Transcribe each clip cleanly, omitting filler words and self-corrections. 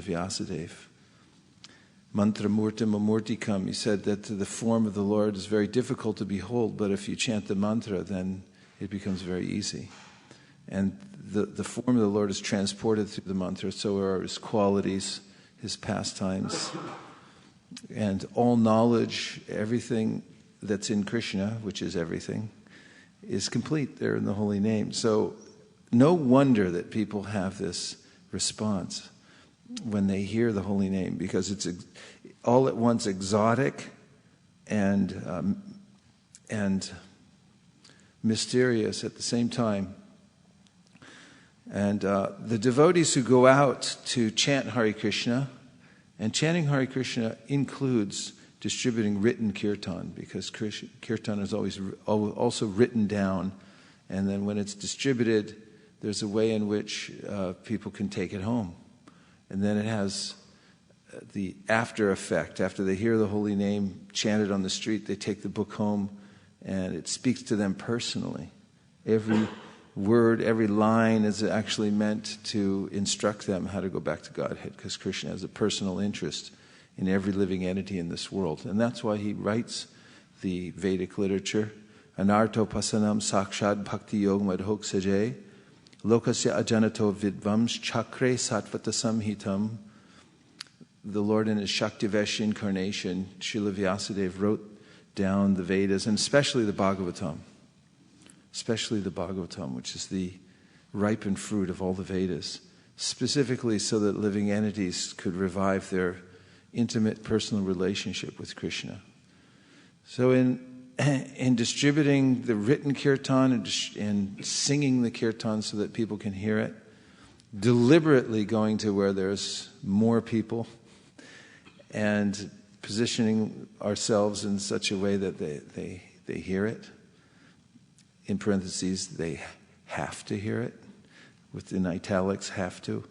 Vyasadeva. Mantra murtim amurtikam. He said that the form of the Lord is very difficult to behold, but if you chant the mantra, then it becomes very easy. And the form of the Lord is transported through the mantra, so are his qualities, his pastimes, and all knowledge, everything that's in Krishna, which is everything, is complete there in the holy name. So no wonder that people have this response when they hear the holy name, because it's all at once exotic and mysterious at the same time. And the devotees who go out to chant Hare Krishna, and chanting Hare Krishna includes distributing written kirtan, because kirtan is always also written down, and then when it's distributed, there's a way in which people can take it home. And then it has the after effect. After they hear the holy name chanted on the street, they take the book home, and it speaks to them personally. Every word, every line is actually meant to instruct them how to go back to Godhead, because Krishna has a personal interest in every living entity in this world. And that's why he writes the Vedic literature. Anarto pasanam sakshad bhakti yog madhok sajay lokasya ajanato vidvams chakre satvata samhitam. The Lord in his Shaktivesh incarnation, Srila Vyasadeva, wrote down the Vedas, and especially the Bhagavatam. Especially the Bhagavatam, which is the ripened fruit of all the Vedas, specifically so that living entities could revive their intimate personal relationship with Krishna. So in distributing the written kirtan and singing the kirtan so that people can hear it, deliberately going to where there's more people, and positioning ourselves in such a way that they hear it. In parentheses, they have to hear it. Within italics, have to.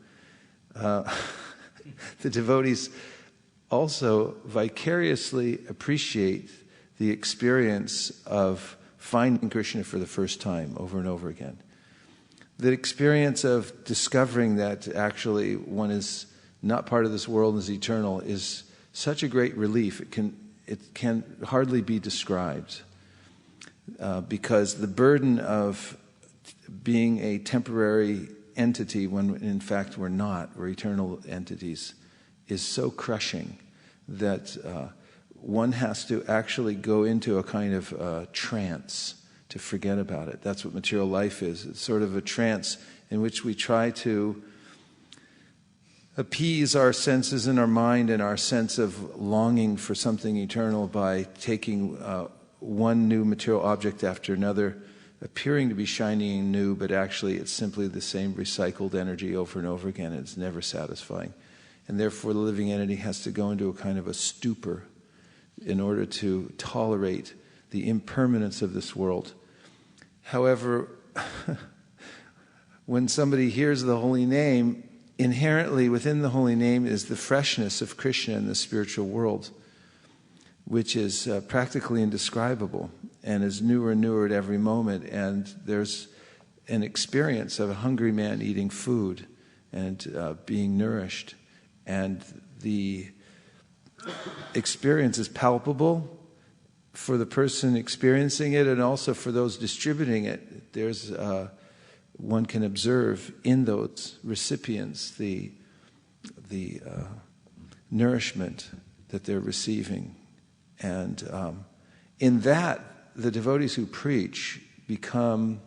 The devotees also vicariously appreciate the experience of finding Krishna for the first time over and over again. The experience of discovering that actually one is not part of this world and is eternal is such a great relief. It can hardly be described. Because the burden of being a temporary entity when in fact we're not, we're eternal entities, is so crushing that one has to actually go into a kind of trance to forget about it. That's what material life is. It's sort of a trance in which we try to appease our senses and our mind and our sense of longing for something eternal by taking one new material object after another, appearing to be shiny and new, but actually it's simply the same recycled energy over and over again. It's never satisfying. And therefore the living entity has to go into a kind of a stupor in order to tolerate the impermanence of this world. However, when somebody hears the holy name, inherently within the holy name is the freshness of Krishna in the spiritual world, which is practically indescribable and is newer and newer at every moment. And there's an experience of a hungry man eating food and being nourished. And the experience is palpable for the person experiencing it and also for those distributing it. There's one can observe in those recipients the nourishment that they're receiving. And in that, the devotees who preach become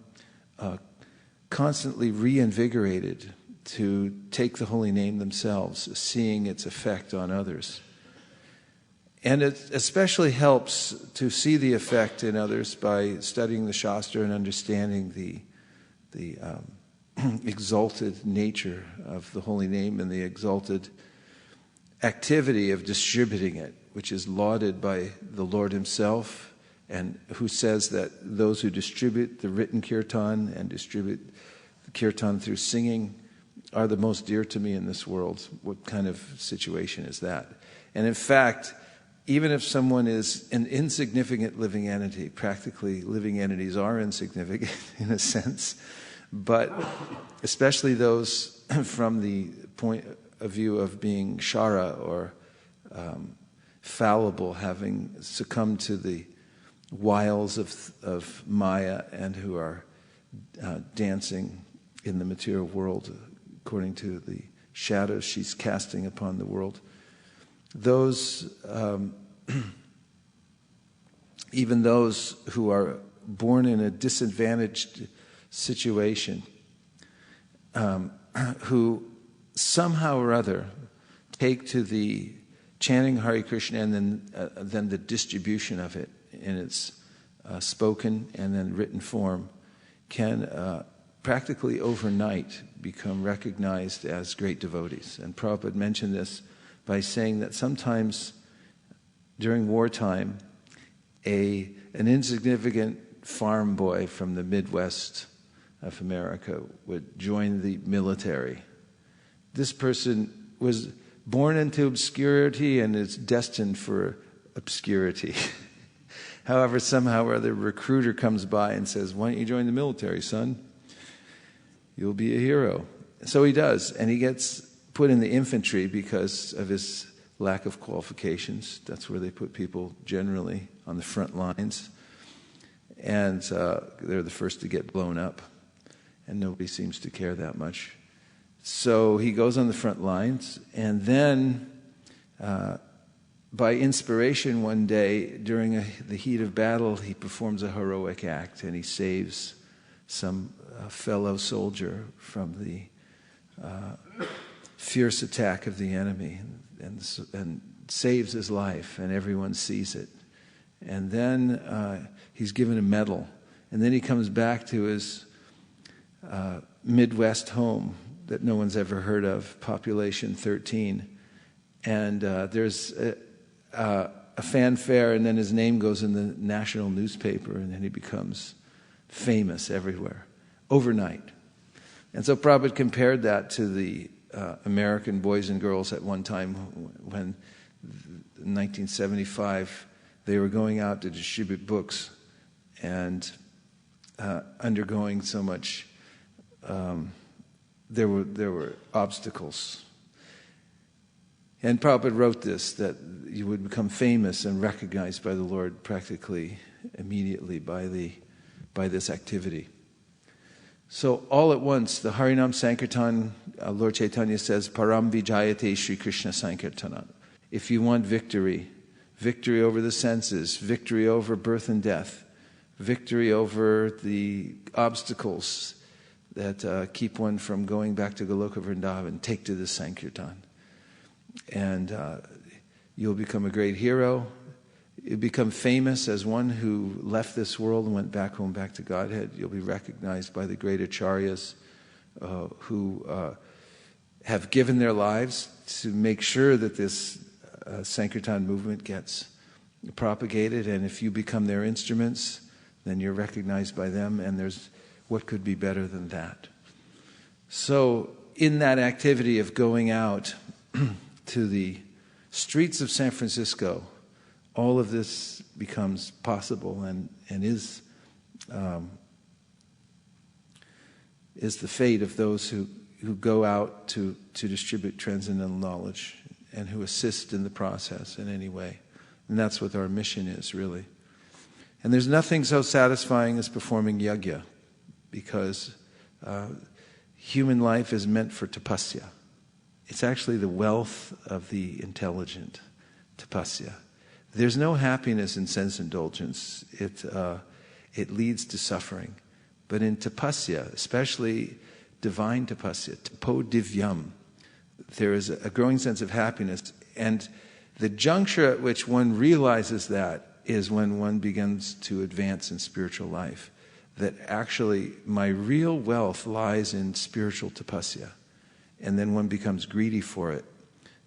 constantly reinvigorated to take the holy name themselves, seeing its effect on others. And it especially helps to see the effect in others by studying the Shastra and understanding the exalted nature of the holy name and the exalted activity of distributing it, which is lauded by the Lord himself, and who says that those who distribute the written kirtan and distribute the kirtan through singing are the most dear to me in this world. What kind of situation is that? And in fact, even if someone is an insignificant living entity, practically living entities are insignificant in a sense, but especially those from the point a view of being shara, or fallible, having succumbed to the wiles of Maya, and who are dancing in the material world according to the shadows she's casting upon the world. Those, even those who are born in a disadvantaged situation, who somehow or other take to the chanting Hare Krishna and then the distribution of it in its spoken and then written form, can practically overnight become recognized as great devotees. And Prabhupada mentioned this by saying that sometimes during wartime, an insignificant farm boy from the Midwest of America would join the military. This person was born into obscurity and is destined for obscurity. However, somehow or other, a recruiter comes by and says, "Why don't you join the military, son? You'll be a hero." So he does, and he gets put in the infantry because of his lack of qualifications. That's where they put people generally, on the front lines. And they're the first to get blown up, and nobody seems to care that much. So he goes on the front lines, and then by inspiration one day, during the heat of battle, he performs a heroic act, and he saves some fellow soldier from the fierce attack of the enemy, and saves his life, and everyone sees it. And then he's given a medal, and then he comes back to his Midwest home that no one's ever heard of, population 13, and there's a fanfare, and then his name goes in the national newspaper, and then he becomes famous everywhere, overnight. And so Prabhupada compared that to the American boys and girls at one time when, in 1975, they were going out to distribute books and undergoing so much. There were obstacles. And Prabhupada wrote this, that you would become famous and recognized by the Lord practically immediately by this activity. So all at once, the Harinam Sankirtan, Lord Chaitanya says, Param Vijayate Sri Krishna Sankirtana. If you want victory, victory over the senses, victory over birth and death, victory over the obstacles that keep one from going back to Goloka Vrindavan, take to the Sankirtan. And you'll become a great hero. You'll become famous as one who left this world and went back home, back to Godhead. You'll be recognized by the great acharyas who have given their lives to make sure that this Sankirtan movement gets propagated. And if you become their instruments, then you're recognized by them, and there's what could be better than that? So in that activity of going out to the streets of San Francisco, all of this becomes possible and is the fate of those who go out to distribute transcendental knowledge and who assist in the process in any way. And that's what our mission is, really. And there's nothing so satisfying as performing yajna, because human life is meant for tapasya. It's actually the wealth of the intelligent, tapasya. There's no happiness in sense indulgence. It leads to suffering. But in tapasya, especially divine tapasya, tapo divyam, there is a growing sense of happiness. And the juncture at which one realizes that is when one begins to advance in spiritual life. That actually my real wealth lies in spiritual tapasya. And then one becomes greedy for it.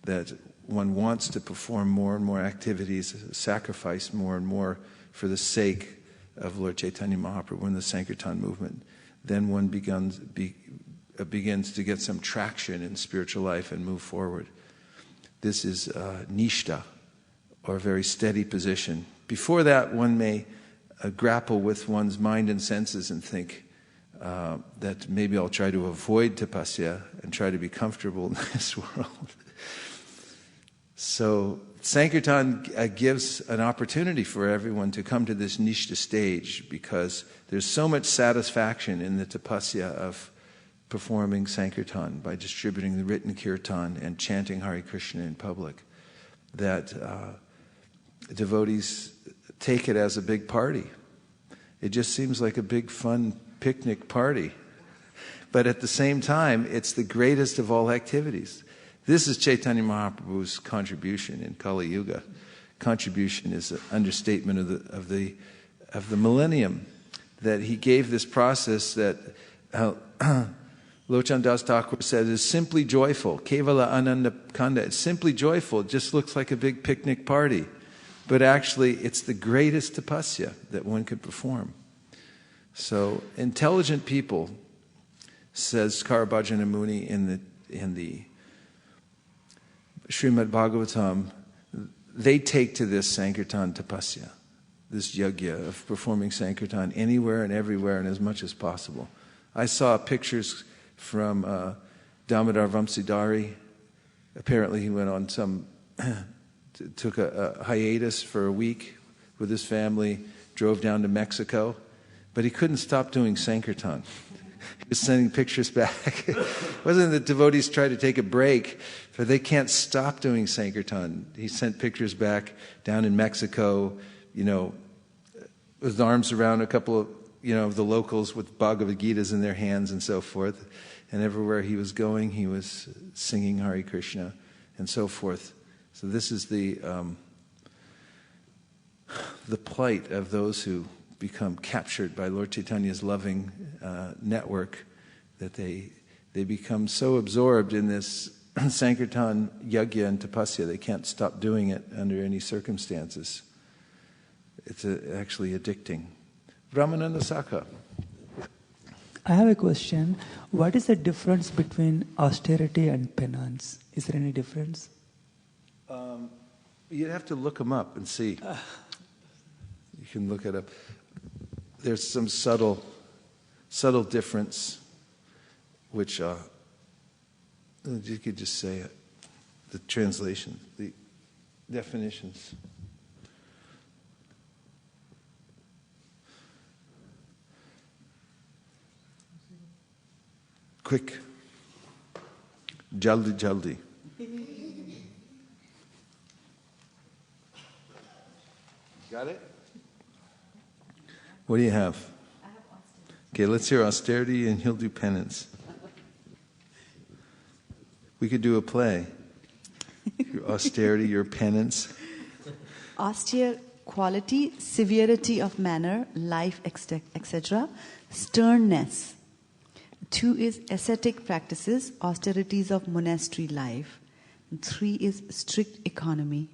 That one wants to perform more and more activities, sacrifice more and more for the sake of Lord Chaitanya Mahaprabhu and the Sankirtan movement. Then one begins to get some traction in spiritual life and move forward. This is nishta, or a very steady position. Before that, one may grapple with one's mind and senses and think, that maybe I'll try to avoid tapasya and try to be comfortable in this world. So Sankirtan gives an opportunity for everyone to come to this nishta stage, because there's so much satisfaction in the tapasya of performing Sankirtan by distributing the written kirtan and chanting Hare Krishna in public, that devotees take it as a big party. It just seems like a big fun picnic party. But at the same time, it's the greatest of all activities. This is Caitanya Mahaprabhu's contribution in Kali Yuga. Contribution is an understatement of the millennium, that he gave this process that Lochan Das Thakur said is simply joyful. Kevala Ananda Kanda. It's simply joyful. It just looks like a big picnic party. But actually, it's the greatest tapasya that one could perform. So, intelligent people, says Karabhajana Muni in the Srimad Bhagavatam, they take to this Sankirtan tapasya, this yajna of performing Sankirtan anywhere and everywhere and as much as possible. I saw pictures from Damodar Vamsidhari. Apparently he went on took a hiatus for a week with his family, drove down to Mexico, but he couldn't stop doing Sankirtan. He was sending pictures back. It wasn't that devotees try to take a break, but they can't stop doing Sankirtan. He sent pictures back down in Mexico, with arms around a couple of, the locals with Bhagavad Gitas in their hands and so forth. And everywhere he was going, he was singing Hare Krishna and so forth. So this is the plight of those who become captured by Lord Chaitanya's loving network, that they become so absorbed in this Sankirtan yajna and tapasya they can't stop doing it under any circumstances. It's actually addicting. Brahmananda Sakha. I have a question. What is the difference between austerity and penance? Is there any difference? You'd have to look them up and see. You can look it up. There's some subtle difference, which you could just say it. The translation, the definitions. Quick. Jaldi, jaldi. Got it? What do you have? I have austerity. Okay, let's hear austerity and he'll do penance. We could do a play. Your austerity, your penance. Austere quality, severity of manner, life, etc. Sternness. 2 is ascetic practices, austerities of monastery life. 3 is strict economy.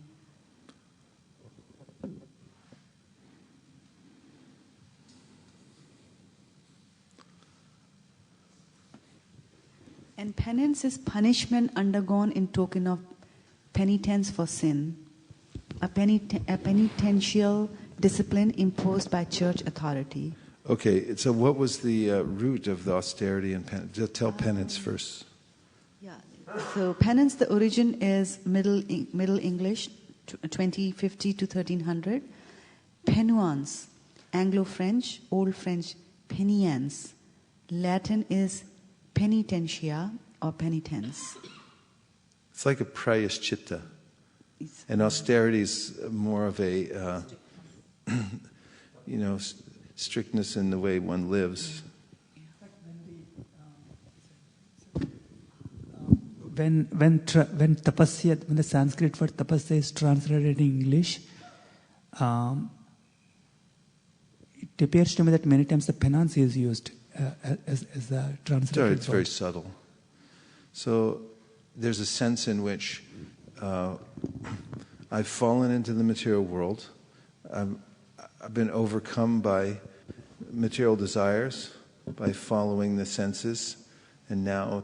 And penance is punishment undergone in token of penitence for sin, a penitential discipline imposed by church authority. Okay, so what was the root of the austerity and penance? Just tell penance first. Yeah. So penance, the origin is Middle English, 2050 to 1300. Penance, Anglo-French, Old French, penience. Latin is penitentia or penitence. It's like a prayaschitta. And austerity is more of a, strictness in the way one lives. When tapasya, when the Sanskrit word tapasya is translated in English, it appears to me that many times the penance is used as the translated word. It's very subtle. So there's a sense in which I've fallen into the material world. I've been overcome by material desires, by following the senses, and now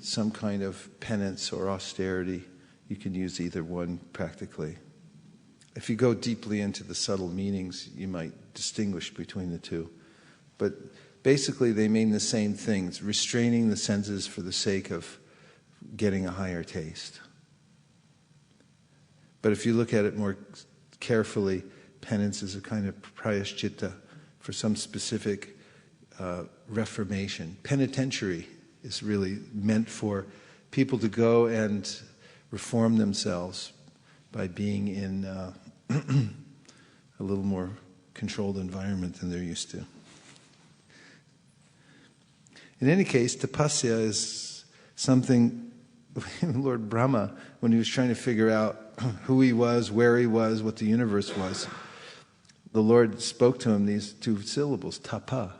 some kind of penance or austerity. You can use either one practically. If you go deeply into the subtle meanings, you might distinguish between the two. But basically they mean the same things, restraining the senses for the sake of getting a higher taste. But if you look at it more carefully, penance is a kind of prayaschitta for some specific reformation. Penitentiary is really meant for people to go and reform themselves by being in a little more controlled environment than they're used to. In any case, tapasya is something Lord Brahma, when he was trying to figure out who he was, where he was, what the universe was, the Lord spoke to him these two syllables, tapa,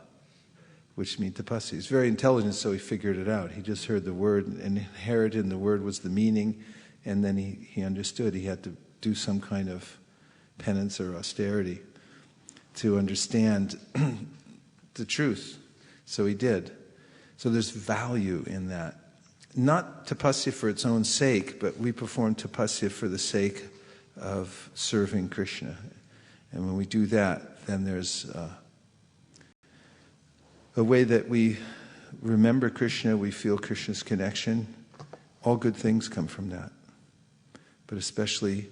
which mean tapasya. He's very intelligent, so he figured it out. He just heard the word, and inherent in the word was the meaning, and then he understood he had to do some kind of penance or austerity to understand the truth. So he did. So there's value in that. Not tapasya for its own sake, but we perform tapasya for the sake of serving Krishna. And when we do that, then there's a way that we remember Krishna, we feel Krishna's connection. All good things come from that. But especially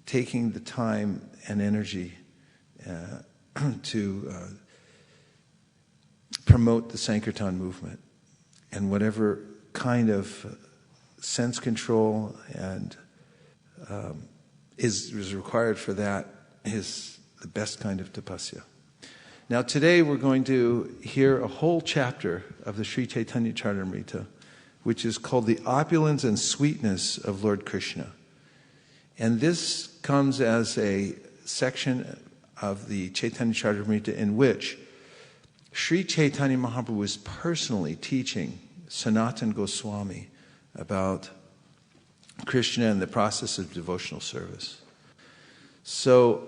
taking the time and energy to promote the Sankirtan movement, and whatever kind of sense control and is required for that is the best kind of tapasya. Now today we're going to hear a whole chapter of the Sri Caitanya Charitamrita, which is called The Opulence and Sweetness of Lord Krishna. And this comes as a section of the Caitanya Charitamrita in which Sri Caitanya Mahaprabhu is personally teaching Sanatana Goswami about Krishna and the process of devotional service. So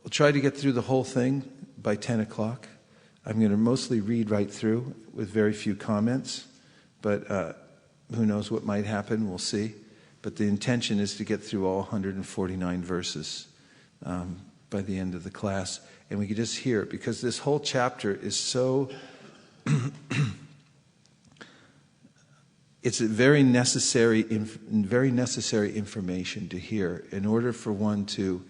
we'll try to get through the whole thing by 10 o'clock. I'm going to mostly read right through with very few comments, but who knows what might happen, we'll see. But the intention is to get through all 149 verses by the end of the class. And we can just hear it, because this whole chapter is so... it's a very necessary information to hear in order for one to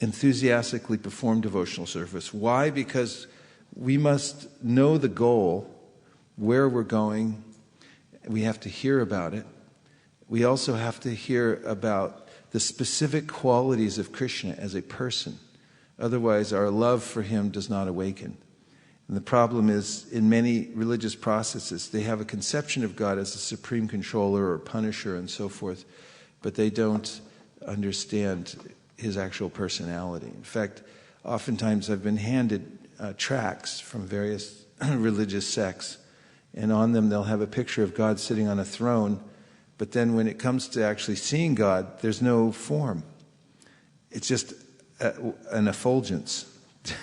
enthusiastically perform devotional service. Why? Because we must know the goal, where we're going. We have to hear about it. We also have to hear about the specific qualities of Krishna as a person. Otherwise, our love for him does not awaken. And the problem is, in many religious processes, they have a conception of God as a supreme controller or punisher and so forth, but they don't understand his actual personality. In fact, oftentimes I've been handed tracts from various religious sects, and on them they'll have a picture of God sitting on a throne, but then when it comes to actually seeing God, there's no form. It's just an effulgence.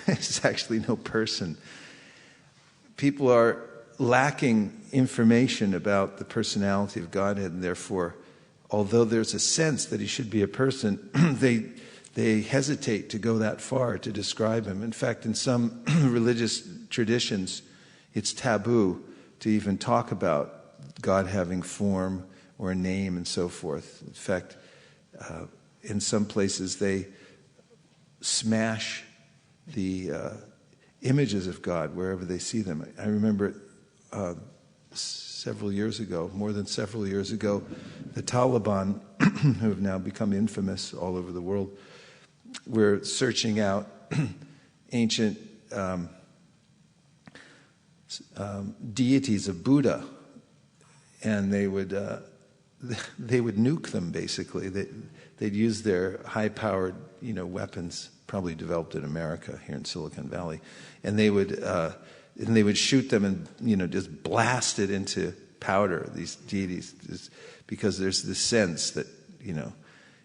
There's actually no person. People are lacking information about the personality of Godhead, and therefore, although there's a sense that he should be a person, they hesitate to go that far to describe him. In fact, in some religious traditions, it's taboo to even talk about God having form or a name and so forth. In fact, in some places they smash the images of God wherever they see them. I remember several years ago, more than several years ago, the Taliban, who have now become infamous all over the world, were searching out ancient deities of Buddha, and they would nuke them. Basically, they'd use their high-powered, weapons, probably developed in America here in Silicon Valley, and they would shoot them and just blast it into powder, these deities, because there's this sense that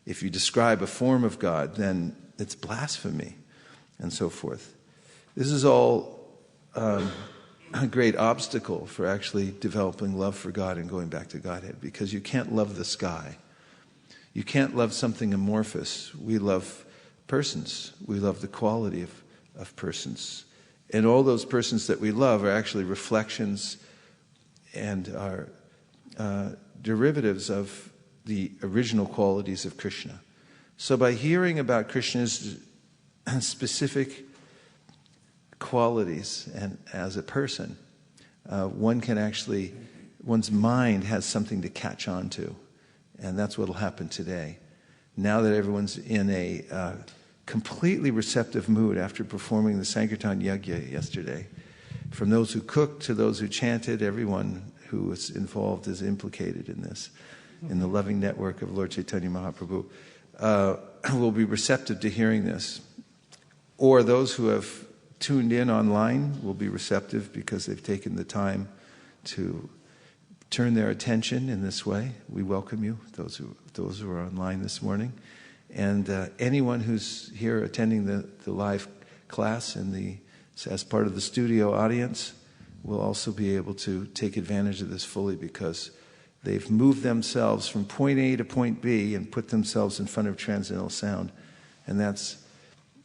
if you describe a form of God, then it's blasphemy, and so forth. This is all a great obstacle for actually developing love for God and going back to Godhead, because you can't love the sky. You can't love something amorphous. We love persons. We love the quality of persons. And all those persons that we love are actually reflections and are derivatives of the original qualities of Krishna. So by hearing about Krishna's specific qualities and as a person, one can actually, one's mind has something to catch on to. And that's what will happen today. Now that everyone's in a completely receptive mood after performing the Sankirtan Yajna yesterday, from those who cooked to those who chanted, everyone who was involved is implicated in this, in the loving network of Lord Chaitanya Mahaprabhu, will be receptive to hearing this. Or those who have tuned in online will be receptive because they've taken the time to turn their attention in this way. We welcome you, those who are online this morning. And anyone who's here attending the live class and as part of the studio audience will also be able to take advantage of this fully because they've moved themselves from point A to point B and put themselves in front of transcendental sound. And that's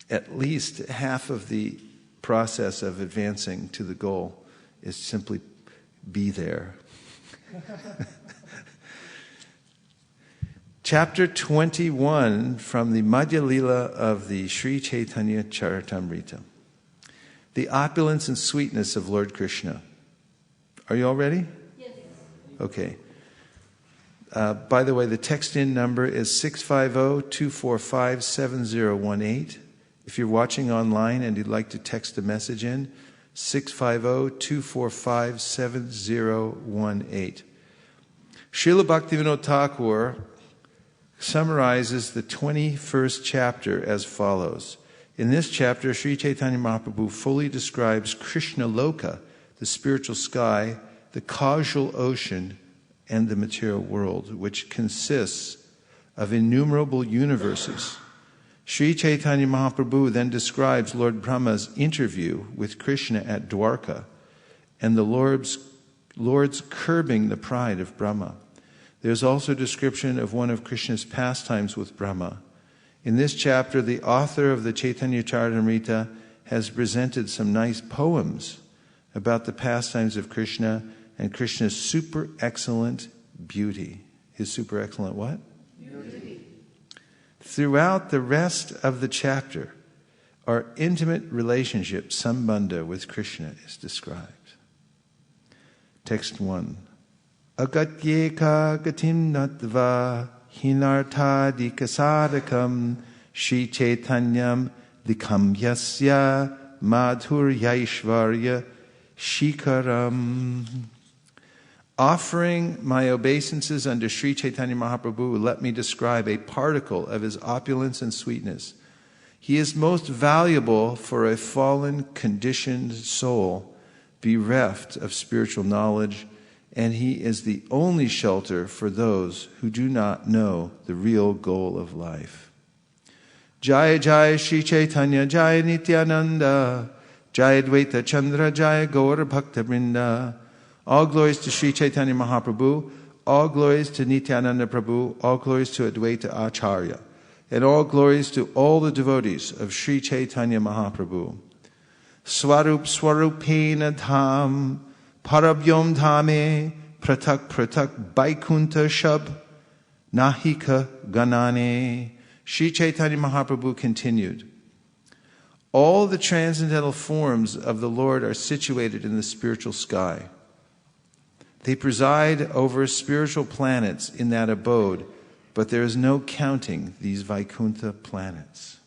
at least half of the process of advancing to the goal is simply be there. Chapter 21 from the Madhya Lila of the Sri Chaitanya Charitamrita. The opulence and sweetness of Lord Krishna. Are you all ready? Yes. Okay. By the way, the text-in number is 650-245-7018. If you're watching online and you'd like to text a message in, 650-245-7018. Srila Bhaktivinoda Thakur summarizes the 21st chapter as follows. In this chapter, Sri Chaitanya Mahaprabhu fully describes Krishna Loka, the spiritual sky, the causal ocean, and the material world, which consists of innumerable universes. Sri Chaitanya Mahaprabhu then describes Lord Brahma's interview with Krishna at Dwarka and the Lord's curbing the pride of Brahma. There's also a description of one of Krishna's pastimes with Brahma. In this chapter, the author of the Caitanya Charitamrita has presented some nice poems about the pastimes of Krishna and Krishna's super excellent beauty. His super excellent what? Beauty. Throughout the rest of the chapter, our intimate relationship, sambandha, with Krishna is described. Text 1. Agatyeka gatim natva hinarthadikasadakam Shri Chaitanyam likamyasya madhuryaishvarya shikaram. Offering my obeisances unto Sri Chaitanya Mahaprabhu, let me describe a particle of his opulence and sweetness. He is most valuable for a fallen, conditioned soul, bereft of spiritual knowledge, and he is the only shelter for those who do not know the real goal of life. Jaya Jaya Sri Chaitanya Jaya Nityananda Jaya Dvaita Chandra Jaya Gaura Bhakta Vrinda. All glories to Sri Chaitanya Mahaprabhu, all glories to Nityananda Prabhu, all glories to Advaita Acharya, and all glories to all the devotees of Sri Chaitanya Mahaprabhu. Swarup Swarupena Dham Parabyom Dhame Pratak Pratak Baikunta Shab Nahika Ganane. Sri Chaitanya Mahaprabhu continued, all the transcendental forms of the Lord are situated in the spiritual sky. They preside over spiritual planets in that abode, but there is no counting these Vaikuntha planets.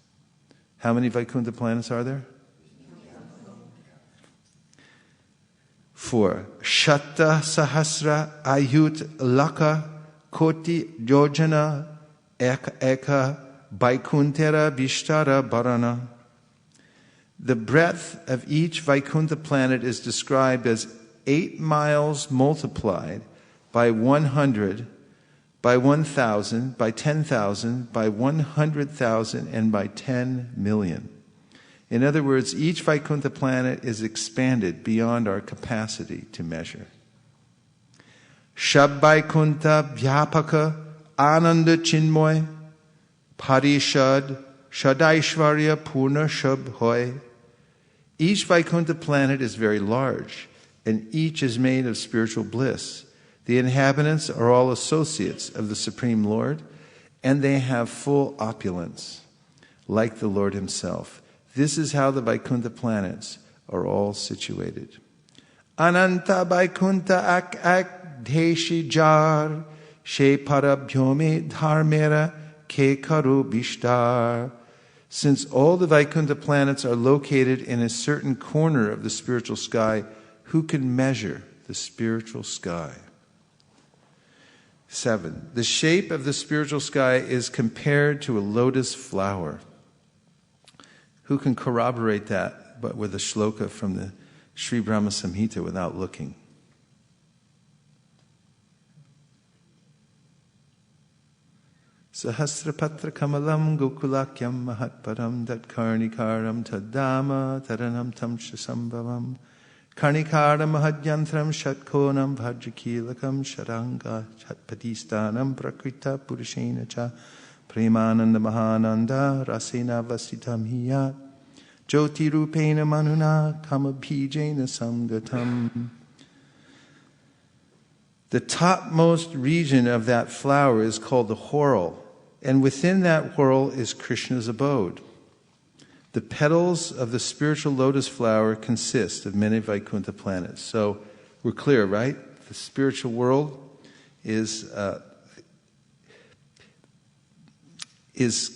How many Vaikuntha planets are there? 4. Shatta Sahasra Ayut Laka Koti Yojana Eka Vaikuntera Vishtara Bharana. The breadth of each Vaikuntha planet is described as 8 miles multiplied by 100, by 1,000, by 10,000, by 100,000, and by 10 million. In other words, each Vaikuntha planet is expanded beyond our capacity to measure. Shab Vaikuntha Vyapaka Ananda Chinmoy Parishad Shadaishvarya Purna Shab Hoy. Each Vaikuntha planet is very large, and each is made of spiritual bliss. The inhabitants are all associates of the Supreme Lord, and they have full opulence, like the Lord himself. This is how the Vaikuntha planets are all situated. Ananta Vaikuntha ak deshi jar, she parabhyome dharmera ke karu bishtar. Since all the Vaikuntha planets are located in a certain corner of the spiritual sky, who can measure the spiritual sky? 7. The shape of the spiritual sky is compared to a lotus flower. Who can corroborate that, but with a shloka from the Sri Brahma Samhita without looking? Sahasrapatra kamalam gokulakyam mahatparam datkarnikaram tadama taranam tamsha sambhavam karnikaram mahadyantram shatkonam vajrakilakam sharanga chatpatistanam prakrita purushena cha premananda mahananda rasena vasitam hiyat jyoti rupena manuna kamabhijena samgatam. The topmost region of that flower is called the whorl, and within that whorl is Krishna's abode. The petals of the spiritual lotus flower consist of many Vaikuntha planets. So we're clear, right? The spiritual world is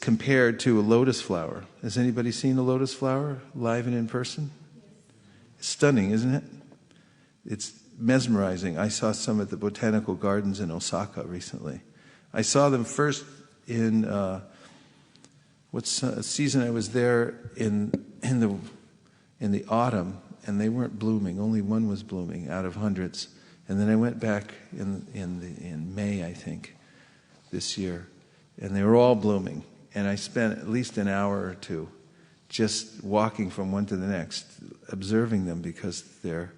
compared to a lotus flower. Has anybody seen a lotus flower live and in person? It's stunning, isn't it? It's mesmerizing. I saw some at the Botanical Gardens in Osaka recently. I saw them first in what season I was there in the autumn, and they weren't blooming. Only one was blooming out of hundreds. And then I went back in May, I think, this year, and they were all blooming. And I spent at least an hour or two just walking from one to the next, observing them because they're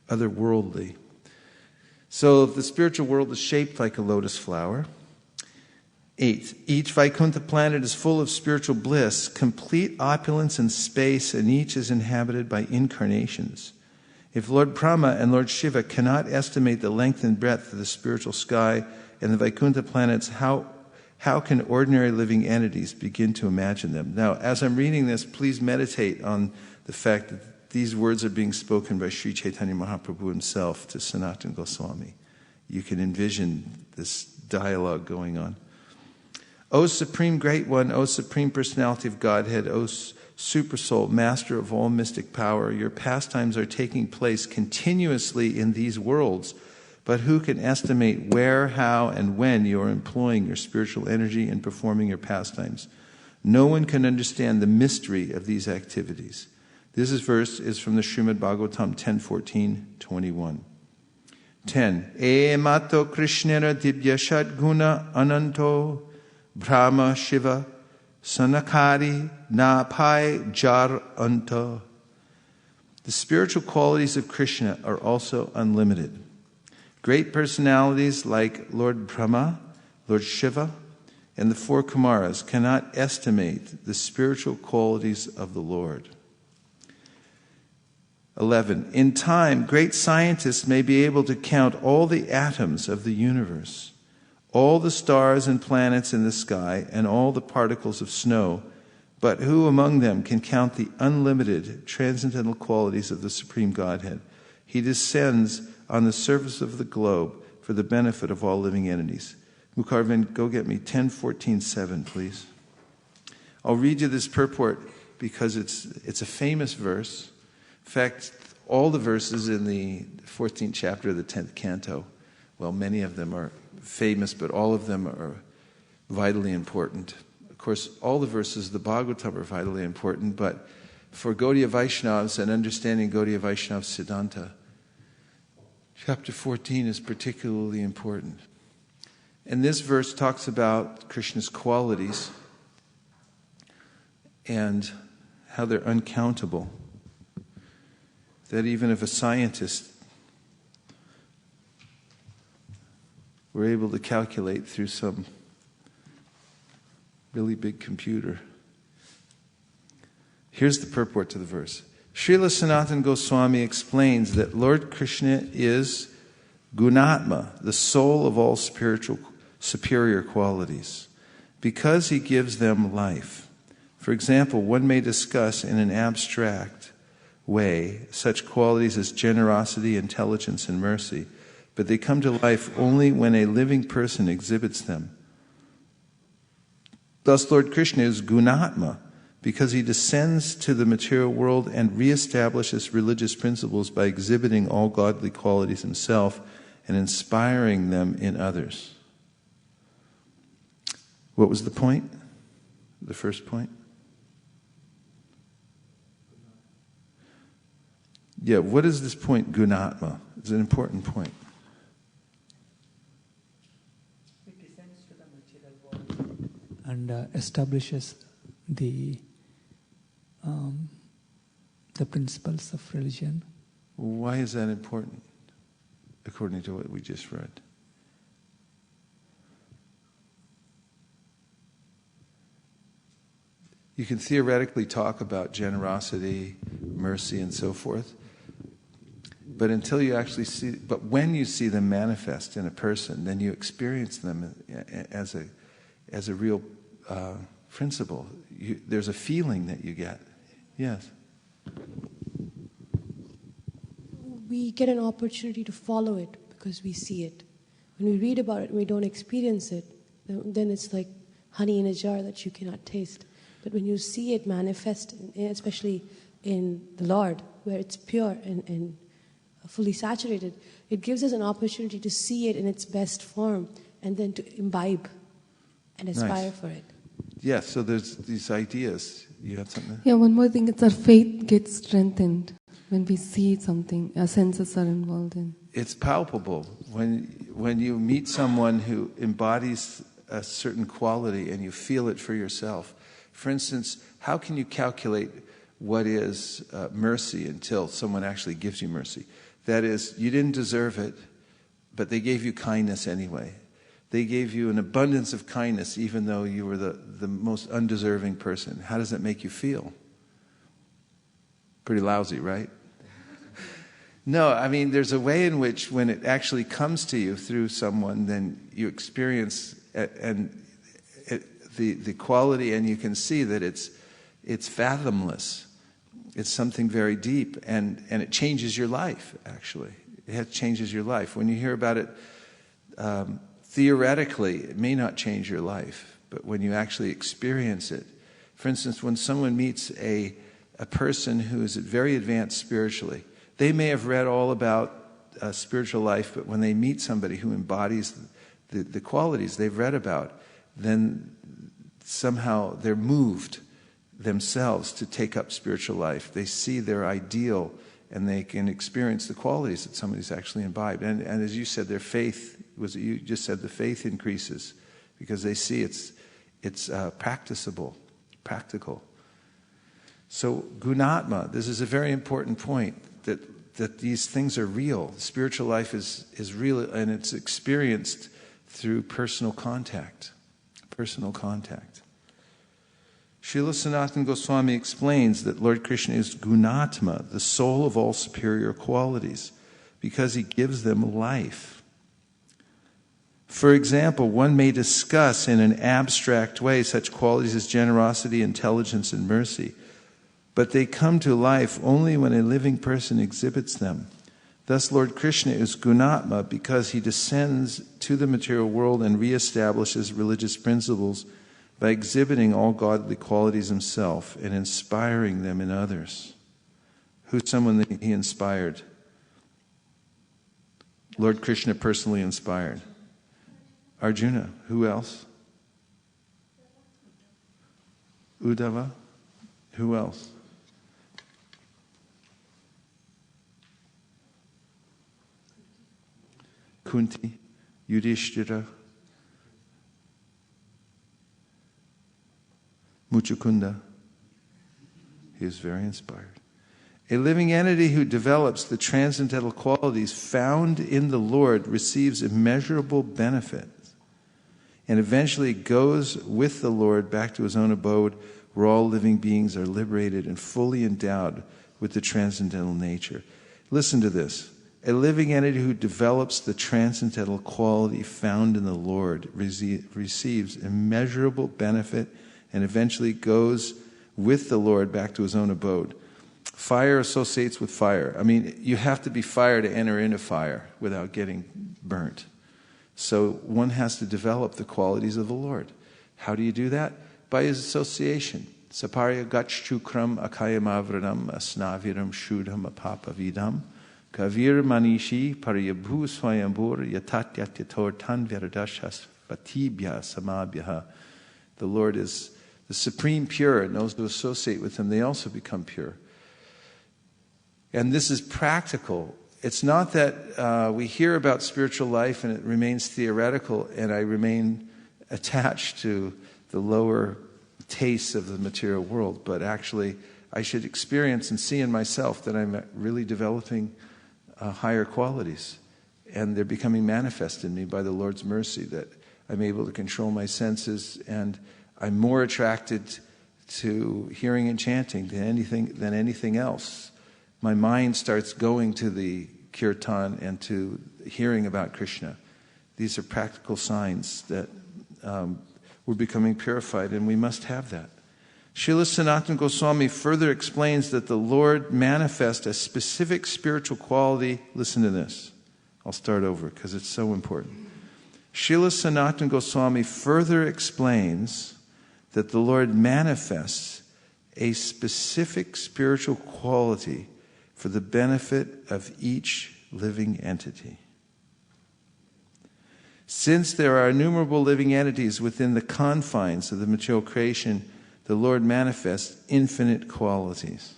otherworldly. So the spiritual world is shaped like a lotus flower. 8. Each Vaikuntha planet is full of spiritual bliss, complete opulence and space, and each is inhabited by incarnations. If Lord Brahma and Lord Shiva cannot estimate the length and breadth of the spiritual sky and the Vaikuntha planets, how can ordinary living entities begin to imagine them? Now, as I'm reading this, please meditate on the fact that these words are being spoken by Sri Caitanya Mahaprabhu himself to Sanatana Goswami. You can envision this dialogue going on. O Supreme Great One, O Supreme Personality of Godhead, O Super Soul, Master of all mystic power, your pastimes are taking place continuously in these worlds, but who can estimate where, how, and when you are employing your spiritual energy and performing your pastimes? No one can understand the mystery of these activities. This verse is from the Srimad Bhagavatam 10:14-21. 10. E mato Krishnera dibya shadguna ananto Brahma Shiva sanakari na pai jar anta. The spiritual qualities of Krishna are also unlimited. Great personalities like Lord Brahma, Lord Shiva, and the four Kumaras cannot estimate the spiritual qualities of the Lord. 11. In time, great scientists may be able to count all the atoms of the universe, all the stars and planets in the sky, and all the particles of snow, but who among them can count the unlimited transcendental qualities of the Supreme Godhead? He descends on the surface of the globe for the benefit of all living entities. Mukharvin, go get me 10:14-7, please. I'll read you this purport because it's a famous verse. In fact, all the verses in the 14th chapter of the 10th canto, well, many of them are famous, but all of them are vitally important. Of course, all the verses of the Bhagavatam are vitally important, but for Gaudiya Vaishnavas and understanding Gaudiya Vaishnava Siddhanta, chapter 14 is particularly important. And this verse talks about Krishna's qualities and how they're uncountable. That even if a scientist were able to calculate through some really big computer. Here's the purport to the verse. Srila Sanatana Goswami explains that Lord Krishna is Gunatma, the soul of all spiritual superior qualities, because he gives them life. For example, one may discuss in an abstract way such qualities as generosity, intelligence, and mercy, but they come to life only when a living person exhibits them. Thus, Lord Krishna is Gunatma, because he descends to the material world and reestablishes religious principles by exhibiting all godly qualities himself and inspiring them in others. What was the point? The first point? Yeah, what is this point, Gunatma? It's an important point. It descends to the material world and establishes the principles of religion. Why is that important, according to what we just read? You can theoretically talk about generosity, mercy, and so forth, but until you actually see, but when you see them manifest in a person, then you experience them as a real principle. There's a feeling that you get. Yes. We get an opportunity to follow it because we see it. When we read about it and we don't experience it, then it's like honey in a jar that you cannot taste. But when you see it manifest, especially in the Lord, where it's pure and fully saturated, it gives us an opportunity to see it in its best form and then to imbibe and aspire for it. Yes, so there's these ideas. You had something? Yeah, one more thing, it's our faith gets strengthened when we see something, our senses are involved in. It's palpable. When you meet someone who embodies a certain quality and you feel it for yourself. For instance, how can you calculate what is mercy until someone actually gives you mercy? That is, you didn't deserve it, but they gave you kindness anyway. They gave you an abundance of kindness even though you were the most undeserving person. How does that make you feel? Pretty lousy, right? No, I mean, there's a way in which when it actually comes to you through someone, then you experience the quality, and you can see that it's fathomless. It's something very deep, and it changes your life, actually. It changes your life. When you hear about it theoretically, it may not change your life, but when you actually experience it. For instance, when someone meets a person who is very advanced spiritually, they may have read all about spiritual life, but when they meet somebody who embodies the qualities they've read about, then somehow they're moved themselves to take up spiritual life. They see their ideal and they can experience the qualities that somebody's actually imbibed. And as you said, their faith, you just said the faith increases because they see it's practicable, practical. So Gunatma, this is a very important point, that these things are real. Spiritual life is real, and it's experienced through personal contact. Personal contact. Srila Sanatana Goswami explains that Lord Krishna is Gunatma, the soul of all superior qualities, because he gives them life. For example, one may discuss in an abstract way such qualities as generosity, intelligence, and mercy, but they come to life only when a living person exhibits them. Thus, Lord Krishna is Gunatma because he descends to the material world and reestablishes religious principles by exhibiting all godly qualities himself and inspiring them in others. Who's someone that he inspired? Lord Krishna personally inspired. Arjuna. Who else? Uddhava. Who else? Kunti, Yudhishthira, Muchukunda. He is very inspired. A living entity who develops the transcendental qualities found in the Lord receives immeasurable benefits and eventually goes with the Lord back to his own abode where all living beings are liberated and fully endowed with the transcendental nature. Listen to this. A living entity who develops the transcendental quality found in the Lord receives immeasurable benefit and eventually goes with the Lord back to his own abode. Fire associates with fire. I mean, you have to be fire to enter into fire without getting burnt. So one has to develop the qualities of the Lord. How do you do that? By his association. Saparya gachchukram akayamavradam asnaviram shudham apapavidam kavir manishi paryabhu swayambur yatatyator tanviradashas vatibhya samabhya. The Lord is the supreme pure, and those who associate with him, they also become pure. And this is practical. It's not that we hear about spiritual life and it remains theoretical and I remain attached to the lower tastes of the material world, but actually I should experience and see in myself that I'm really developing higher qualities, and they're becoming manifest in me by the Lord's mercy, that I'm able to control my senses, and I'm more attracted to hearing and chanting than anything else. My mind starts going to the kirtan and to hearing about Krishna. These are practical signs that we're becoming purified, and we must have that. Srila Sanatana Goswami further explains that the Lord manifests a specific spiritual quality. Listen to this. I'll start over because it's so important. Srila Sanatana Goswami further explains that the Lord manifests a specific spiritual quality for the benefit of each living entity. Since there are innumerable living entities within the confines of the material creation, the Lord manifests infinite qualities.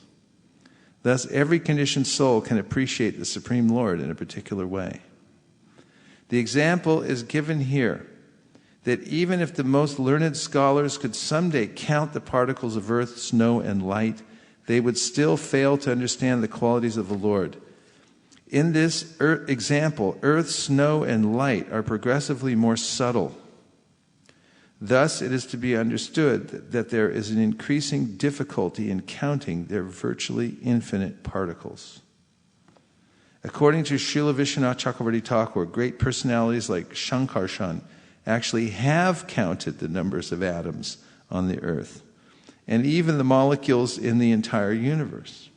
Thus, every conditioned soul can appreciate the Supreme Lord in a particular way. The example is given here that even if the most learned scholars could someday count the particles of earth, snow, and light, they would still fail to understand the qualities of the Lord. In this example, earth, snow, and light are progressively more subtle. Thus, it is to be understood that there is an increasing difficulty in counting their virtually infinite particles. According to Srila Vishwanath Chakravarti Thakur, great personalities like Shankarshan actually have counted the numbers of atoms on the earth, and even the molecules in the entire universe.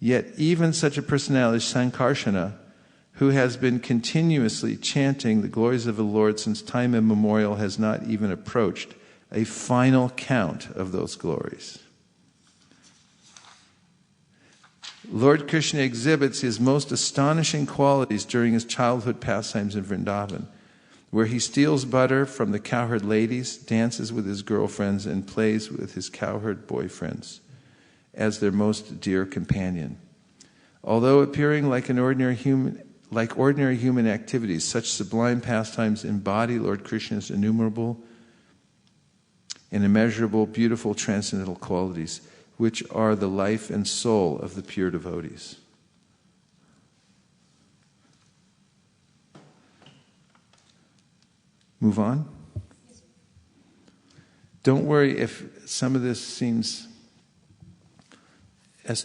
Yet even such a personality as Sankarsana, who has been continuously chanting the glories of the Lord since time immemorial, has not even approached a final count of those glories. Lord Krishna exhibits his most astonishing qualities during his childhood pastimes in Vrindavan, where he steals butter from the cowherd ladies, dances with his girlfriends, and plays with his cowherd boyfriends as their most dear companion. Although appearing like ordinary human activities, such sublime pastimes embody Lord Krishna's innumerable and immeasurable, beautiful transcendental qualities, which are the life and soul of the pure devotees. Move on? Don't worry if some of this seems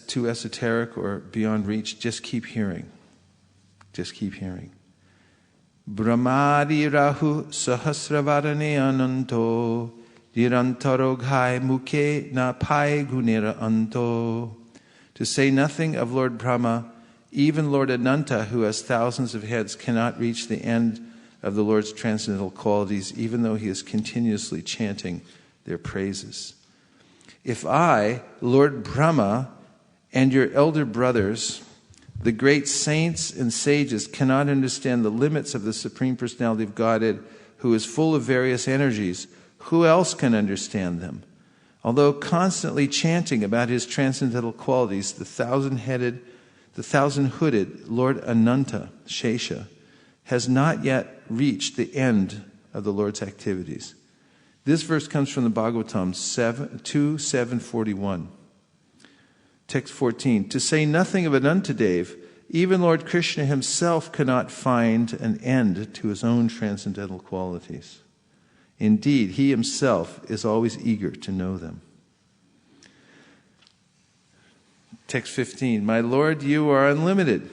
too esoteric or beyond reach. Just keep hearing. Just keep hearing. Brahmadi rahu sahasravarane ananto nirantaro ghai mukhe na pai gunera anto. To say nothing of Lord Brahma, even Lord Ananta, who has thousands of heads, cannot reach the end of the Lord's transcendental qualities, even though he is continuously chanting their praises. If I, Lord Brahma, and your elder brothers, the great saints and sages, cannot understand the limits of the Supreme Personality of Godhead, who is full of various energies, who else can understand them? Although constantly chanting about his transcendental qualities, the thousand-hooded Lord Ananta, Shesha, has not yet reached the end of the Lord's activities. This verse comes from the Bhagavatam 2:741. Text 14. To say nothing of Anantadev, even Lord Krishna himself cannot find an end to his own transcendental qualities. Indeed, he himself is always eager to know them. Text 15, my Lord, you are unlimited.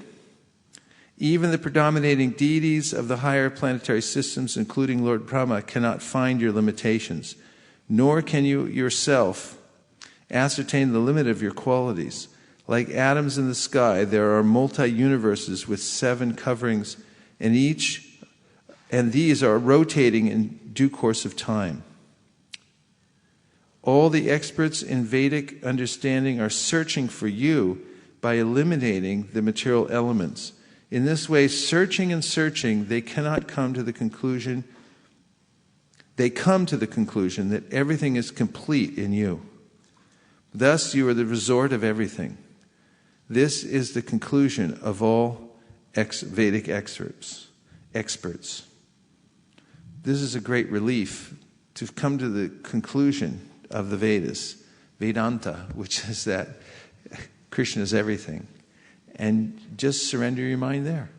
Even the predominating deities of the higher planetary systems, including Lord Brahma, cannot find your limitations, nor can you yourself ascertain the limit of your qualities. Like atoms in the sky, there are multi-universes with 7 coverings, and these are rotating in due course of time. All the experts in Vedic understanding are searching for you by eliminating the material elements. In this way, searching and searching, they come to the conclusion that everything is complete in you. Thus, you are the resort of everything. This is the conclusion of all Vedic experts. This is a great relief to come to the conclusion of the Vedas, Vedanta, which is that Krishna is everything. And just surrender your mind there.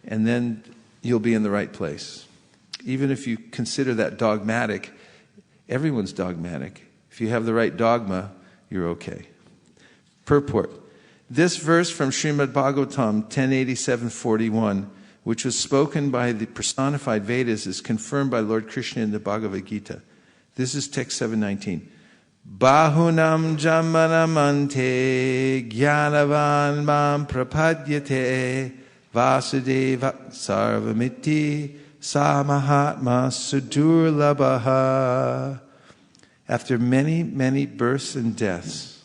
And then you'll be in the right place. Even if you consider that dogmatic, everyone's dogmatic. If you have the right dogma, you're okay. Purport. This verse from Srimad Bhagavatam 1087:41, which was spoken by the personified Vedas, is confirmed by Lord Krishna in the Bhagavad Gita. This is text 719. Bahunam jamanamante jnanavan mam prapadyate vasudeva sarvamiti samahatma sudurlabhaha. After many, many births and deaths,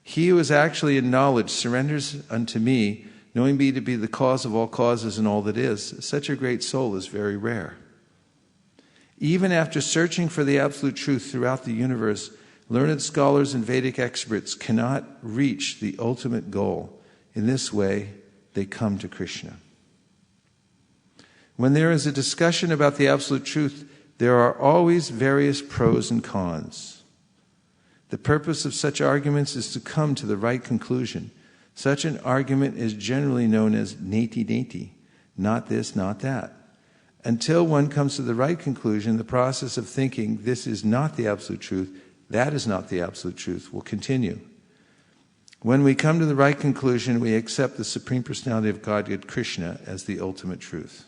he who is actually in knowledge surrenders unto me, knowing me to be the cause of all causes and all that is. Such a great soul is very rare. Even after searching for the absolute truth throughout the universe, learned scholars and Vedic experts cannot reach the ultimate goal. In this way, they come to Krishna. When there is a discussion about the absolute truth, there are always various pros and cons. The purpose of such arguments is to come to the right conclusion. Such an argument is generally known as neti-neti, not this, not that. Until one comes to the right conclusion, the process of thinking this is not the absolute truth, that is not the absolute truth, will continue. When we come to the right conclusion, we accept the Supreme Personality of Godhead, Krishna, as the ultimate truth.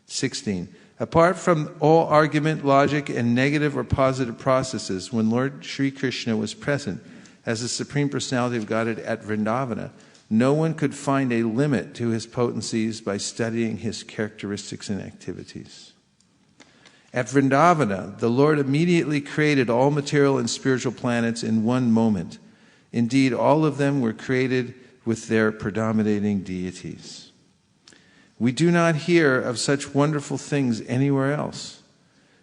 16. Apart from all argument, logic, and negative or positive processes, when Lord Sri Krishna was present as the Supreme Personality of Godhead at Vrindavana, no one could find a limit to his potencies by studying his characteristics and activities. At Vrindavana, the Lord immediately created all material and spiritual planets in one moment. Indeed, all of them were created with their predominating deities. We do not hear of such wonderful things anywhere else.